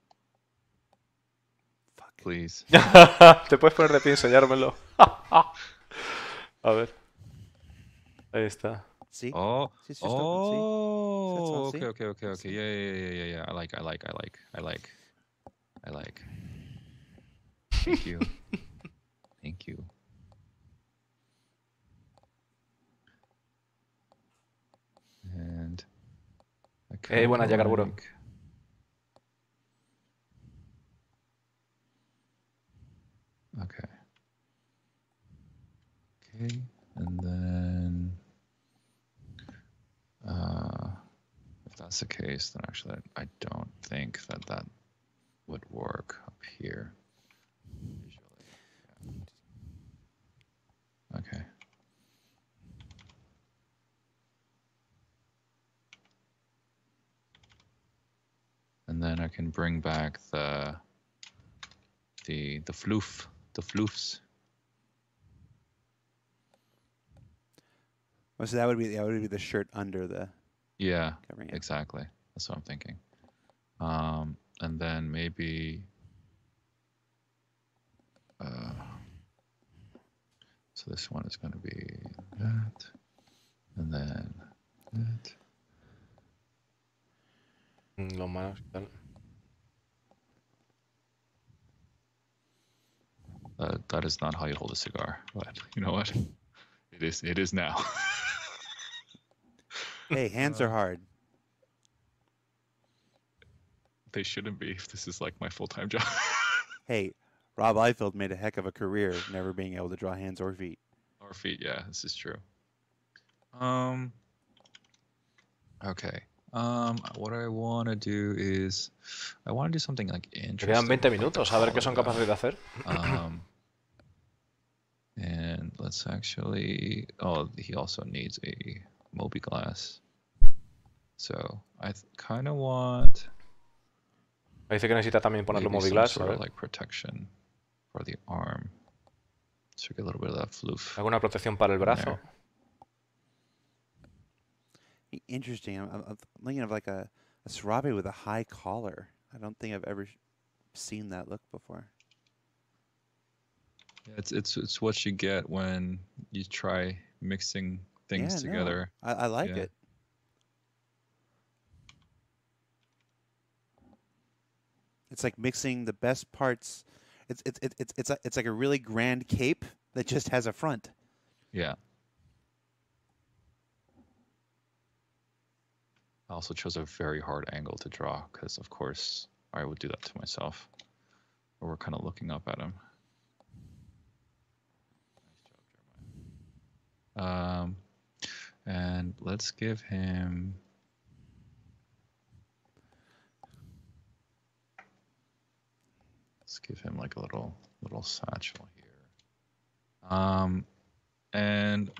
Speaker 2: Fuck.
Speaker 3: Please.
Speaker 1: Te puedes poner de pie y enseñármelo. A ver. Ahí está.
Speaker 2: See?
Speaker 3: Oh.
Speaker 2: It's just open, see?
Speaker 3: Okay. Yeah. I like. Thank you. Thank you. And
Speaker 1: buena ya, Carburo.
Speaker 3: Okay, and then if that's the case, then actually I don't think that would work up here. Okay. And then I can bring back the floofs.
Speaker 2: Oh, so that would be the shirt under the.
Speaker 3: Yeah, exactly. That's what I'm thinking. And then maybe. So this one is going to be that, and then that.
Speaker 1: Lo más
Speaker 3: That is not how you hold a cigar, but you know what? It is now.
Speaker 2: Hey, hands are hard.
Speaker 3: They shouldn't be if this is like my full-time job.
Speaker 2: Hey, Rob Liefeld made a heck of a career never being able to draw hands or feet.
Speaker 3: Or feet, yeah, this is true. Okay. What I want to do is, I want to do something like interesting.
Speaker 1: Quedan 20 minutos, a ver qué son capaces de hacer.
Speaker 3: And let's actually, he also needs a Moby Glass. So I kind of want.
Speaker 1: Dice que necesita también ponerle Moby Glass.
Speaker 3: Sort of like protection for the arm. So get a little bit of that floof.
Speaker 1: ¿Alguna protección para el brazo?
Speaker 2: Interesting. I'm thinking of like a serape with a high collar. I don't think I've ever seen that look before.
Speaker 3: It's what you get when you try mixing things together.
Speaker 2: No, I like it. It's like mixing the best parts. It's like a really grand cape that just has a front.
Speaker 3: Yeah. I also chose a very hard angle to draw because, of course, I would do that to myself. Or we're kind of looking up at him. Nice job, Jeremiah. And let's give him. Let's give him like a little satchel here. And.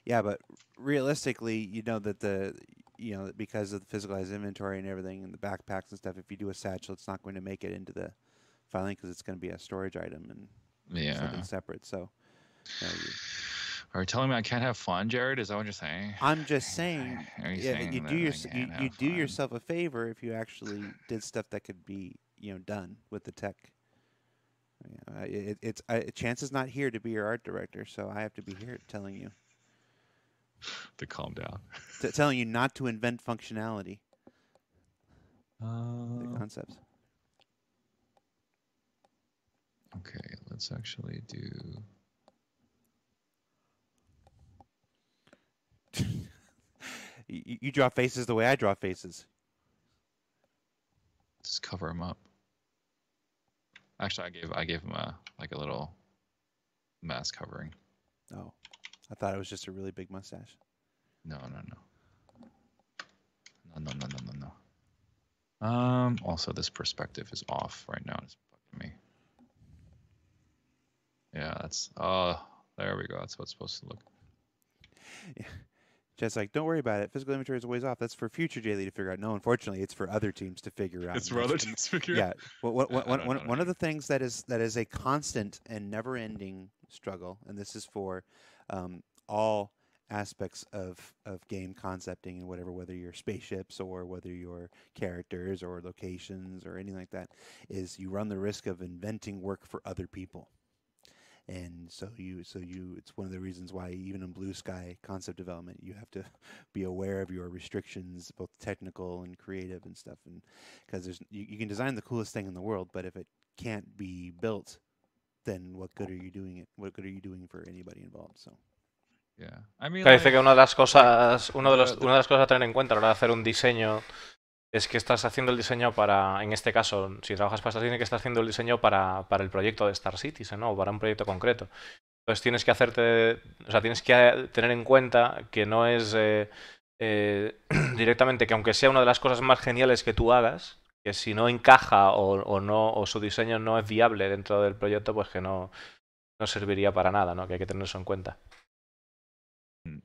Speaker 2: Yeah, but realistically, you know that because of the physicalized inventory and everything and the backpacks and stuff, if you do a satchel, it's not going to make it into the filing because it's going to be a storage item and something separate. So,
Speaker 3: are you telling me I can't have fun, Jared? Is that what you're saying?
Speaker 2: I'm just saying. You do yourself a favor if you actually did stuff that could be done with the tech. Chance is not here to be your art director, so I have to be here telling you.
Speaker 3: To calm down.
Speaker 2: Telling you not to invent functionality. The concepts.
Speaker 3: Okay, let's actually do.
Speaker 2: You draw faces the way I draw faces.
Speaker 3: Just cover him up. Actually, I gave him a little mask covering.
Speaker 2: Oh. I thought it was just a really big mustache.
Speaker 3: No. Also, this perspective is off right now. It's bugging me. Yeah, that's. There we go. That's what it's supposed to look.
Speaker 2: Yeah. Just like, don't worry about it. Physical inventory is a ways off. That's for future J-Lee to figure out. No, unfortunately, it's for other teams to figure out.
Speaker 3: It's for other teams to figure out?
Speaker 2: Yeah. One of the things that is a constant and never-ending struggle, and this is for all aspects of game concepting and whatever, whether you're spaceships or whether you're characters or locations or anything like that, is you run the risk of inventing work for other people. And so it's one of the reasons why even in Blue Sky concept development, you have to be aware of your restrictions, both technical and creative and stuff. And because you can design the coolest thing in the world, but if it can't be built, then what good are you doing it? What good are you doing for anybody involved? So.
Speaker 3: Yeah. I mean,
Speaker 1: dice que una de las cosas a tener en cuenta a la hora de hacer un diseño es que estás haciendo el diseño para, en este caso, si trabajas para Star Citizen, que estás haciendo el diseño para el proyecto de Star Citizen, ¿no? O para un proyecto concreto. Entonces tienes que tener en cuenta que no es directamente que aunque sea una de las cosas más geniales que tú hagas, que si no encaja o su diseño no es viable dentro del proyecto, pues que no serviría para nada, ¿no? Que hay que tener eso en cuenta.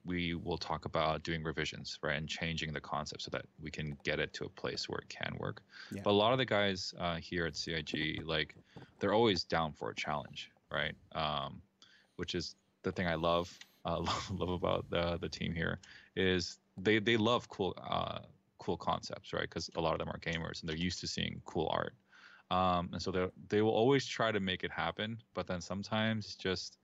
Speaker 3: We will talk about doing revisions, right, and changing the concept so that we can get it to a place where it can work. Yeah. But a lot of the guys here at CIG, like, they're always down for a challenge, right? Which is the thing I love about the team here is they love cool concepts, right? Because a lot of them are gamers and they're used to seeing cool art, and so they will always try to make it happen. But then sometimes it's just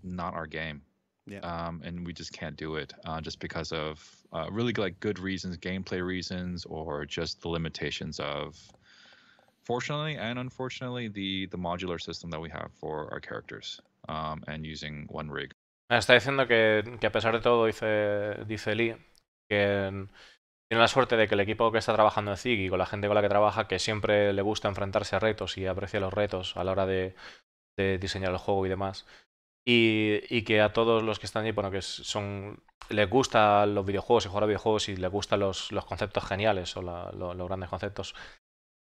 Speaker 3: not our game. Yeah. And we just can't do it just because of really like good reasons, gameplay reasons, or just the limitations of, fortunately and unfortunately, the modular system that we have for our characters and using one rig.
Speaker 1: Me está diciendo que a pesar de todo, dice Lee, que tiene la suerte de que el equipo que está trabajando en Zig y con la gente con la que trabaja, que siempre le gusta enfrentarse a retos y aprecia los retos a la hora de diseñar el juego y demás. Y que a todos los que están allí, bueno, les gustan los videojuegos y jugar a videojuegos y les gustan los conceptos geniales o los grandes conceptos.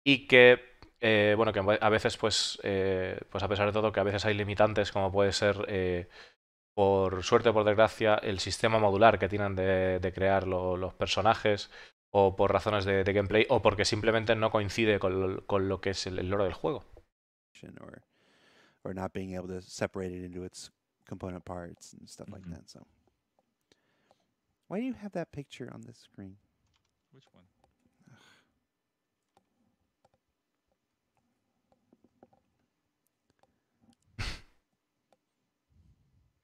Speaker 1: Y que, bueno, que a veces, pues a pesar de todo, que a veces hay limitantes, como puede ser, por suerte o por desgracia, el sistema modular que tienen de crear los personajes, o por razones de gameplay, o porque simplemente no coincide con lo que es el lore del juego.
Speaker 2: Or not being able to separate it into its component parts and stuff like that. So, why do you have that picture on this screen?
Speaker 3: Which one?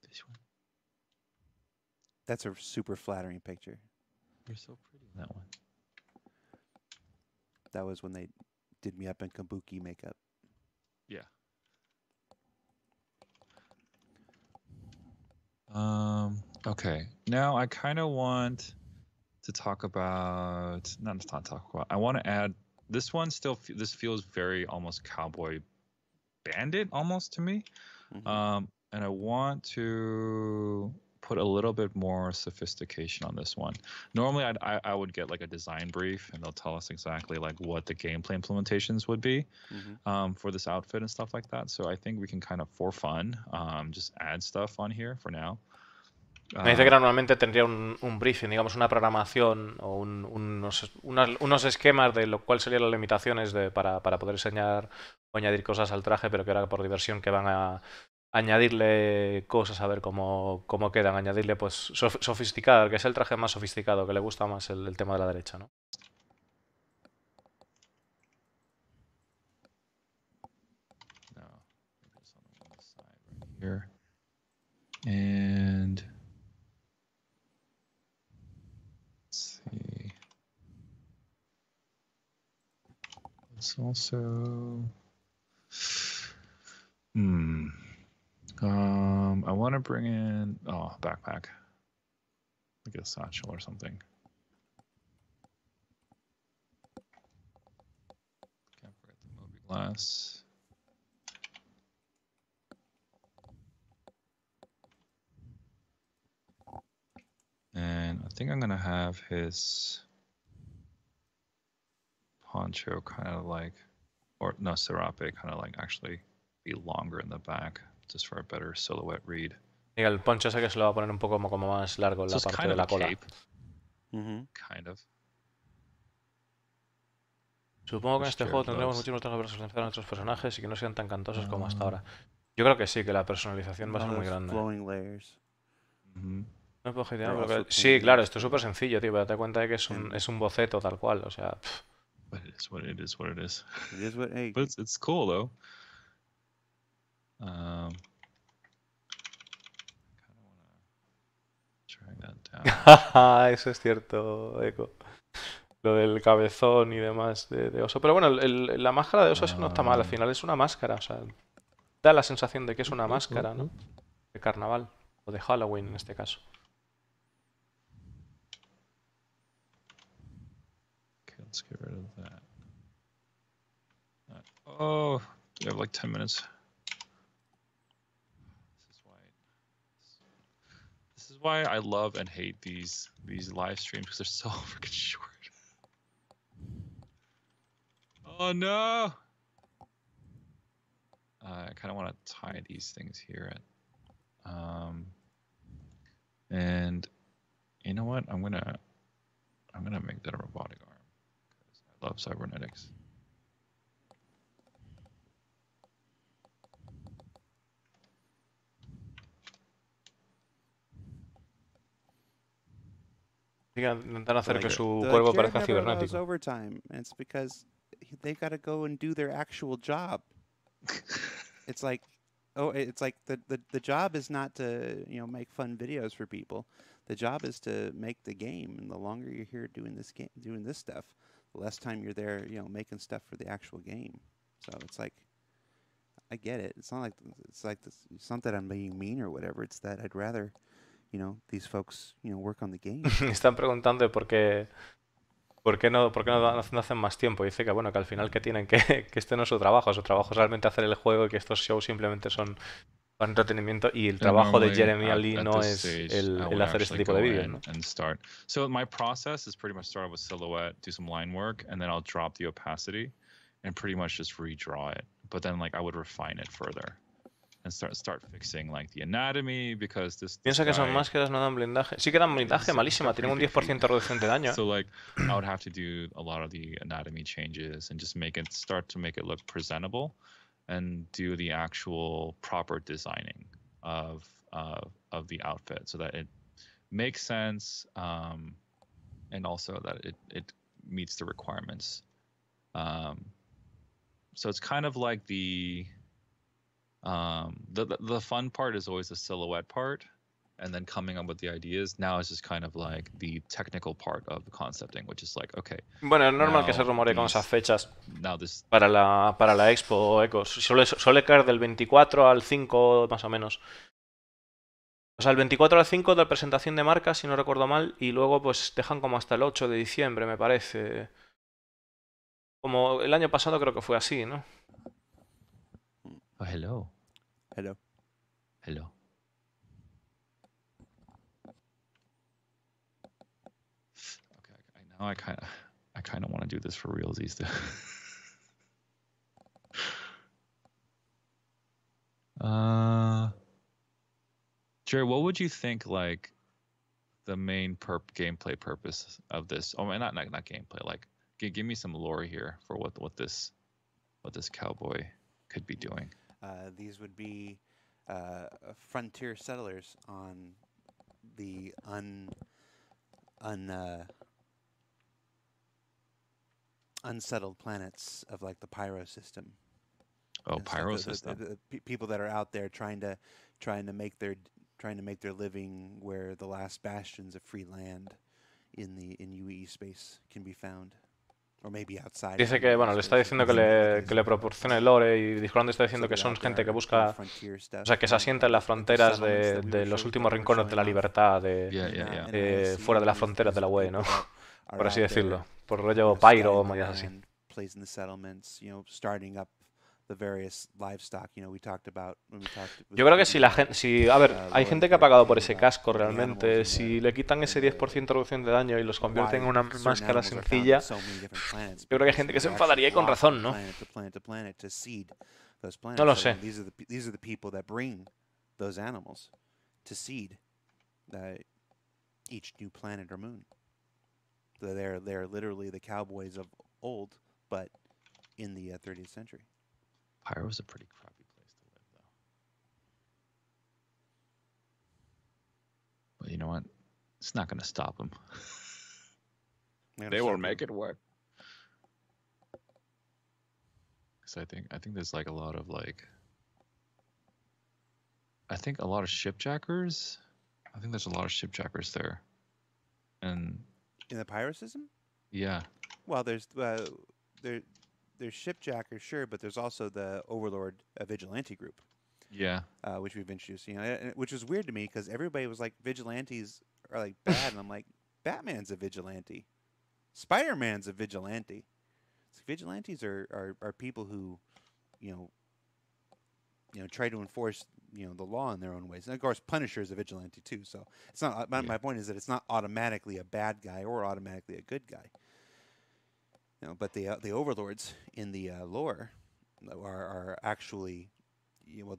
Speaker 3: This one.
Speaker 2: That's a super flattering picture.
Speaker 3: You're so pretty in that one.
Speaker 2: That was when they did me up in kabuki makeup.
Speaker 3: Yeah. Okay. Now I kind of want to talk about, not talk about, I want to add, this one still, this feels very almost Cowboy Bandit almost to me. And I want to put a little bit more sophistication on this one. Normally I would get like a design brief and they'll tell us exactly like what the gameplay implementations would be for this outfit and stuff like that. So I think we can kind of, for fun, just add stuff on here for now.
Speaker 1: Me dice que normalmente tendría un briefing, digamos una programación o unos esquemas de lo cual serían las limitaciones para poder enseñar o añadir cosas al traje, pero que era por diversión, que van a añadirle cosas a ver cómo quedan, añadirle pues sofisticado, que es el traje más sofisticado, que le gusta más el tema de la derecha, ¿no?
Speaker 3: Here. And let's see. It's also I want to bring in backpack, like a satchel or something. Can't forget the movie glass. And I think I'm gonna have his poncho kind of like, or no, serape kind of like actually be longer in the back, just for a better silhouette read.
Speaker 1: Y el poncho ese que se lo va a poner un poco como más largo en la parte de la cola.
Speaker 3: Kind of.
Speaker 1: Supongo que en este juego tendremos muchísimos trabajos para personalizar a nuestros personajes y que no sean tan cantosos como hasta ahora. Yo creo que sí, que la personalización va a ser muy grande. No puedo idear, sí, claro, esto es súper sencillo, tío. Date cuenta de que es un boceto tal cual, o sea.
Speaker 3: But it is what it is. What it is.
Speaker 2: It is what. Hey.
Speaker 3: But it's cool though. I kind of want to drag that down.
Speaker 1: Eso es cierto, Eco. Lo del cabezón y demás de oso. Pero bueno, la máscara de oso no está mal. Al final es una máscara, o sea, da la sensación de que es una máscara, ¿no? De carnaval o de Halloween en este caso.
Speaker 3: Okay, let's get rid of that. Oh, we have like 10 minutes. This is why I love and hate these live streams, because they're so freaking short. Oh no! I kind of want to tie these things here. And you know what? I'm gonna make that a robotic arm because I love cybernetics.
Speaker 1: Intentar hacer que su cuerpo parezca cibernético.
Speaker 2: Overtime, and it's because they got to go and do their actual job. It's like, the job is not to make fun videos for people. The job is to make the game, and the longer you're here doing this stuff, the less time you're there, making stuff for the actual game. So it's like, I get it. It's not that I'm being mean or whatever. It's that I'd rather, these folks, work on the game.
Speaker 1: Están preguntando por qué no hacen más tiempo. Dice que bueno, que al final que tienen que este no es su trabajo es realmente hacer el juego y que estos shows simplemente son para entretenimiento y el trabajo de Jeremy Lee no es el hacer este tipo de vídeos, ¿no?
Speaker 3: So my process is pretty much start with silhouette, do some line work, and then I'll drop the opacity and pretty much just redraw it. But then I would refine it further and start fixing the anatomy because this
Speaker 1: Piensa que son máscaras, no dan blindaje. Sí que dan blindaje, malísima, tienen un 10% de reducción de daño.
Speaker 3: So I would have to do a lot of the anatomy changes and just start to make it look presentable and do the actual proper designing of the outfit so that it makes sense and also that it meets the requirements. So it's kind of like the fun part is always the silhouette part, and then coming up with the ideas. Now it's just kind of like the technical part of the concepting, which is okay.
Speaker 1: Bueno, es normal que se rumore con esas fechas para la Expo Ecos. Suele caer del 24 al 5 más o menos. O sea, el 24 al 5 de presentación de marcas, si no recuerdo mal, y luego pues dejan como hasta el 8 de diciembre, me parece. Como el año pasado creo que fue así, ¿no?
Speaker 3: Oh, hello.
Speaker 2: Hello.
Speaker 3: Hello. Okay, now I kind of want to do this for realsies too. Jerry, what would you think the main gameplay purpose of this? Oh, not gameplay. Give me some lore here for what this cowboy could be doing.
Speaker 2: These would be frontier settlers on the unsettled planets of the Pyro system.
Speaker 3: Oh, Pyro system.
Speaker 2: The people that are out there trying to make their living where the last bastions of free land in UE space can be found.
Speaker 1: Dice que, bueno, le está diciendo que le proporcione lore y Discord está diciendo que son gente que busca, o sea, que se asienta en las fronteras de los últimos rincones de la libertad, fuera de las fronteras de la UE, ¿no? Por así decirlo, por rollo Pyro o movidas así. Yo creo que a ver, hay gente que ha pagado por ese casco realmente. Si le quitan ese 10% de reducción de daño y los convierten en una máscara sencilla, yo creo que hay gente que se enfadaría y con razón, ¿no? No lo sé.
Speaker 2: They're literally the cowboys of old, but in the 30th century.
Speaker 3: Pyro's a pretty crappy place to live, though. But you know what? It's not going to stop them. They will make it work. Because I think there's a lot of I think a lot of shipjackers. I think there's a lot of shipjackers there, and
Speaker 2: in the Pyro system.
Speaker 3: Yeah.
Speaker 2: Well, there's shipjackers, sure, but there's also the Overlord vigilante group.
Speaker 3: Yeah.
Speaker 2: Which we've introduced, which was weird to me because everybody was like, vigilantes are bad, and I'm like, Batman's a vigilante, Spider-Man's a vigilante. Vigilantes are people who, try to enforce the law in their own ways. And of course, Punisher is a vigilante too. So it's not. My point is that it's not automatically a bad guy or automatically a good guy. But the overlords in the lore are actually,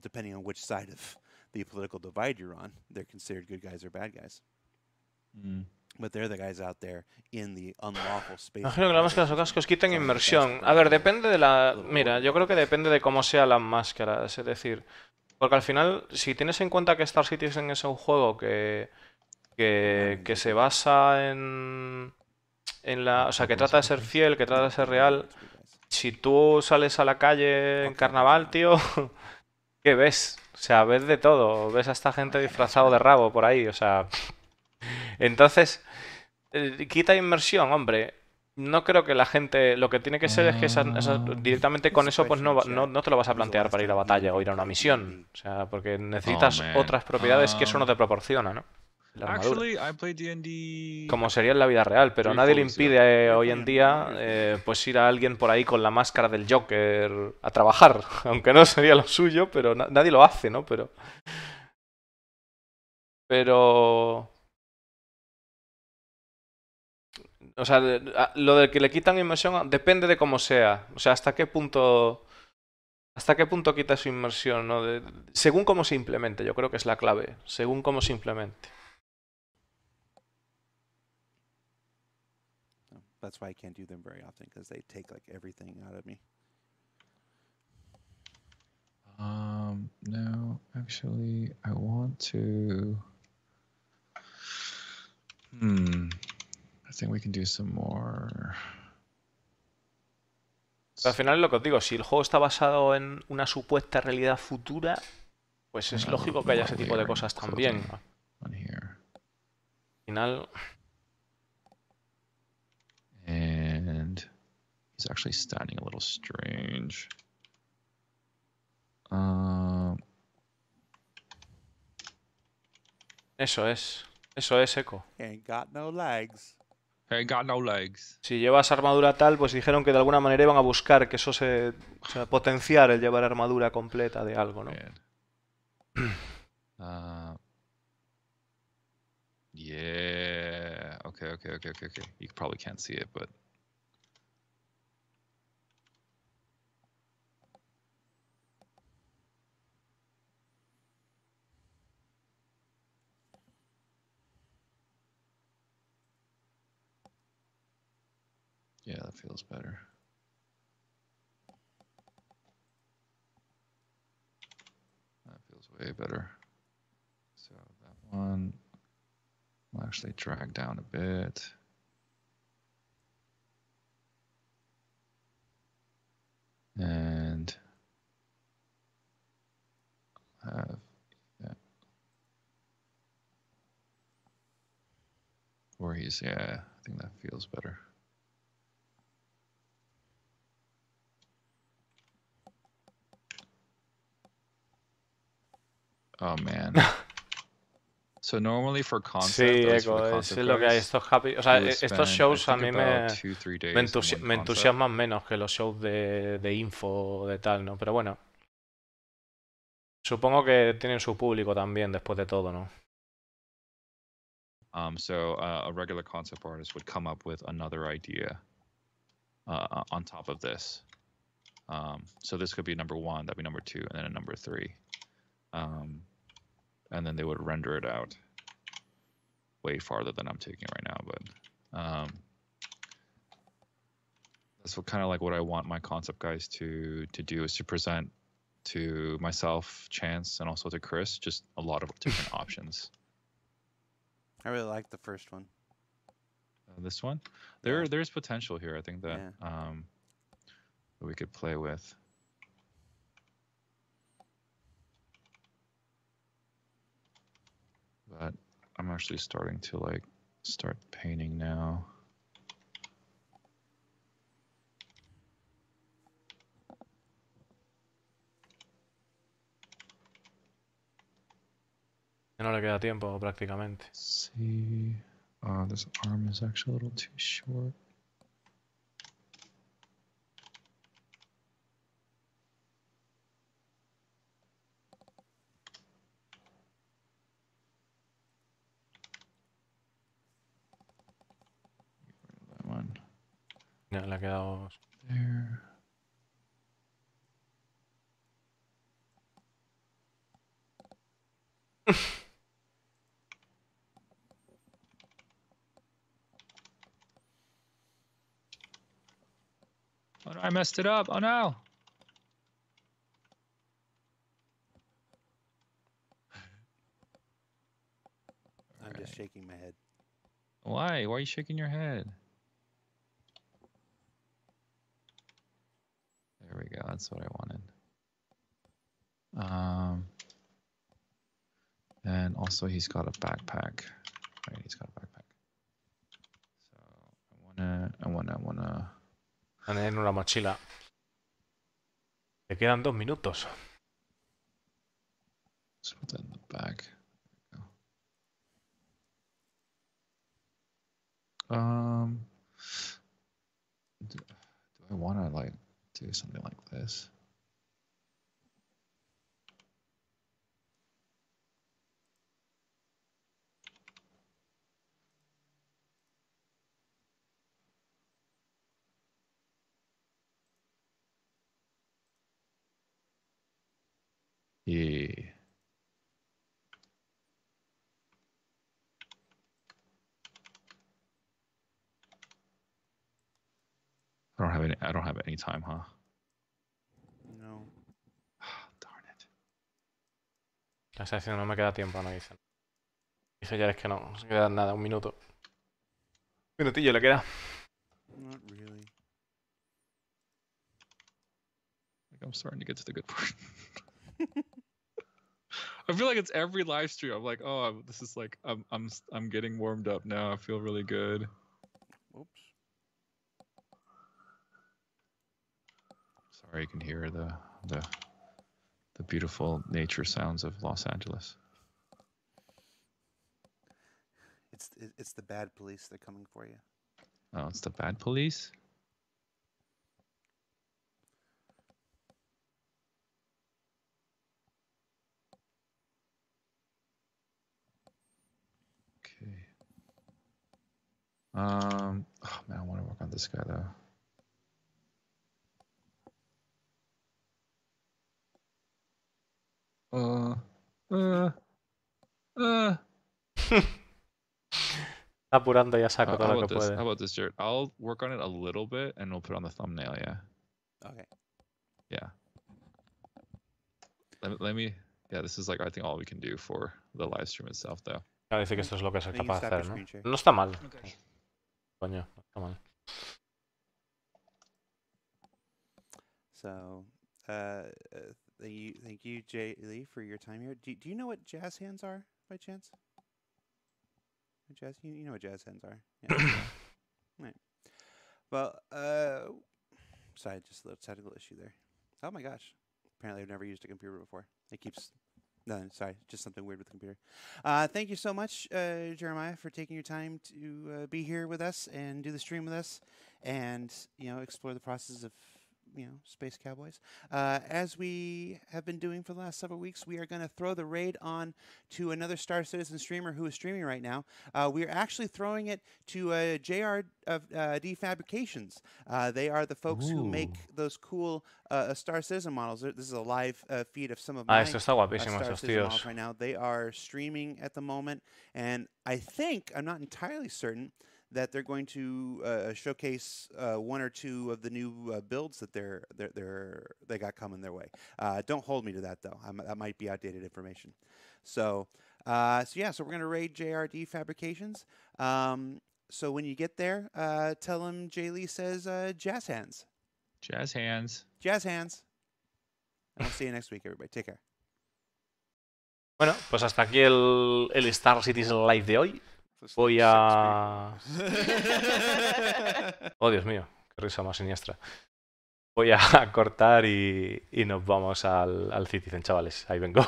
Speaker 2: depending on which side of the political divide you're on, they're considered good guys or bad guys. But they're the guys out there in the unlawful space.
Speaker 1: Imagino que las máscaras o cascos quiten inmersión. A ver, depende de la... Mira, yo creo que depende de cómo sean las máscaras. Es decir, porque al final, si tienes en cuenta que Star Citizen es un juego que se basa en la... O sea, que trata de ser fiel, que trata de ser real. Si tú sales a la calle en carnaval, tío, ¿qué ves? O sea, ves de todo. Ves a esta gente disfrazado de rabo por ahí, o sea... Entonces, quita inmersión, hombre. no creo que la gente... Lo que tiene que ser es que directamente con eso pues no te lo vas a plantear para ir a batalla o ir a una misión. O sea, porque necesitas otras propiedades que eso no te proporciona, ¿no? La armadura. Como sería en la vida real, pero nadie le impide hoy en día pues ir a alguien por ahí con la máscara del Joker a trabajar. Aunque no sería lo suyo, pero nadie lo hace, ¿no? Pero... O sea, lo de que le quitan inmersión depende de cómo sea. O sea, hasta qué punto quita su inmersión, ¿no? Según cómo se implemente, yo creo que es la clave. Según cómo se implemente.
Speaker 2: That's why I can't do them very often, because they take like everything out of me.
Speaker 3: No, actually, I want to. I think we can do some more.
Speaker 1: Pero al final es lo que os digo, si el juego está basado en una supuesta realidad futura, pues es lógico que haya ese tipo de cosas también. Al final...
Speaker 3: And he's actually standing a little strange.
Speaker 1: Eso es Echo.
Speaker 2: Ain't got no legs.
Speaker 3: Ain't got no legs.
Speaker 1: Si llevas armadura tal, pues dijeron que de alguna manera iban a buscar que eso o sea, potenciar el llevar armadura completa de algo, ¿no?
Speaker 3: Yeah. Okay. You probably can't see it, but. Yeah, that feels better. That feels way better. So that one will actually drag down a bit. And have that. Or I think that feels better. Oh man. So normally for concept,
Speaker 1: sí, Eco, es lo que hay. Estos happy, o sea, estos shows a mí me entusiasman menos que los shows de info de tal, ¿no? Pero bueno, supongo que tienen su público también después de todo, ¿no?
Speaker 3: So a regular concept artist would come up with another idea on top of this. So this could be number 1, that'd be number 2, and then a number 3. And then they would render it out way farther than I'm taking right now, but that's what kind of like what I want my concept guys to do is to present to myself, Chance, and also to Chris just a lot of different options.
Speaker 2: I really like the first one.
Speaker 3: This one, there's potential here. I think that we could play with. But I'm actually starting to like start painting now.
Speaker 1: No le queda tiempo prácticamente.
Speaker 3: See, this arm is actually a little too short.
Speaker 1: Ya le ha quedado...
Speaker 3: There. Oh no, I messed it up. Oh no.
Speaker 2: I'm just shaking my head.
Speaker 3: Why? Why are you shaking your head? There we go. That's what I wanted. And also he's got a backpack. Right, he's got a backpack. So I wanna I wanna...
Speaker 1: En una mochila. Te quedan 2 minutos.
Speaker 3: Let's put that in the bag. Do I want to like do something like this? Yeah. I don't have any time, huh?
Speaker 2: No.
Speaker 3: Darn it.
Speaker 1: La está diciendo no me queda tiempo, no dicen. Dice ya es que no se queda nada, 1 minuto. 1 minutillo le queda.
Speaker 2: Not really.
Speaker 3: Like I'm starting to get to the good part. I feel like it's every live stream. I'm like, oh, this is like I'm getting warmed up now. I feel really good.
Speaker 2: Oops.
Speaker 3: Sorry, you can hear the beautiful nature sounds of Los Angeles.
Speaker 2: It's the bad police. They're coming for you.
Speaker 3: Oh, it's the bad police? Okay. Oh man, I want to work on this guy though.
Speaker 1: Está apurando ya saco todo lo que puede.
Speaker 3: How about this, Jared? I'll work on it a little bit and we'll put it on the thumbnail, yeah?
Speaker 2: Okay.
Speaker 3: Yeah. Let me... Yeah, this is like, I think, all we can do for the live stream itself, though.
Speaker 1: Claro, dice que esto es lo que es
Speaker 2: Then you
Speaker 1: capaz de
Speaker 2: stop
Speaker 1: hacer,
Speaker 2: your
Speaker 1: ¿no?
Speaker 2: screen share.
Speaker 1: No está mal.
Speaker 3: Okay.
Speaker 1: Coño, no está mal.
Speaker 2: So, thank you, Jay Lee, for your time here. Do you know what jazz hands are, by chance? Jazz, you know what jazz hands are. Yeah. Right. Well, sorry, just a little technical issue there. Oh my gosh. Apparently I've never used a computer before. It keeps... No, sorry, just something weird with the computer. Thank you so much, Jeremiah, for taking your time to be here with us and do the stream with us and, explore the process of, Space Cowboys. As we have been doing for the last several weeks, we are going to throw the raid on to another Star Citizen streamer who is streaming right now. We are actually throwing it to JRD Fabrications. They are the folks who make those cool Star Citizen models. This is a live feed of some of my
Speaker 1: Esto está guapísimo,
Speaker 2: Star
Speaker 1: esos
Speaker 2: Citizen
Speaker 1: tíos.
Speaker 2: models right now. They are streaming at the moment, and I think, I'm not entirely certain, that they're going to showcase 1 or 2 of the new builds that they got coming their way. Don't hold me to that though. That might be outdated information. So we're gonna raid JRD Fabrications. So when you get there, tell them Jay Lee says jazz hands.
Speaker 3: Jazz hands.
Speaker 2: Jazz hands. And we'll see you next week, everybody. Take care.
Speaker 1: Bueno, pues hasta aquí el Star Citizen Live de hoy. Voy a... Oh, Dios mío, qué risa más siniestra. Voy a cortar y nos vamos al Citizen, chavales. Ahí vengo.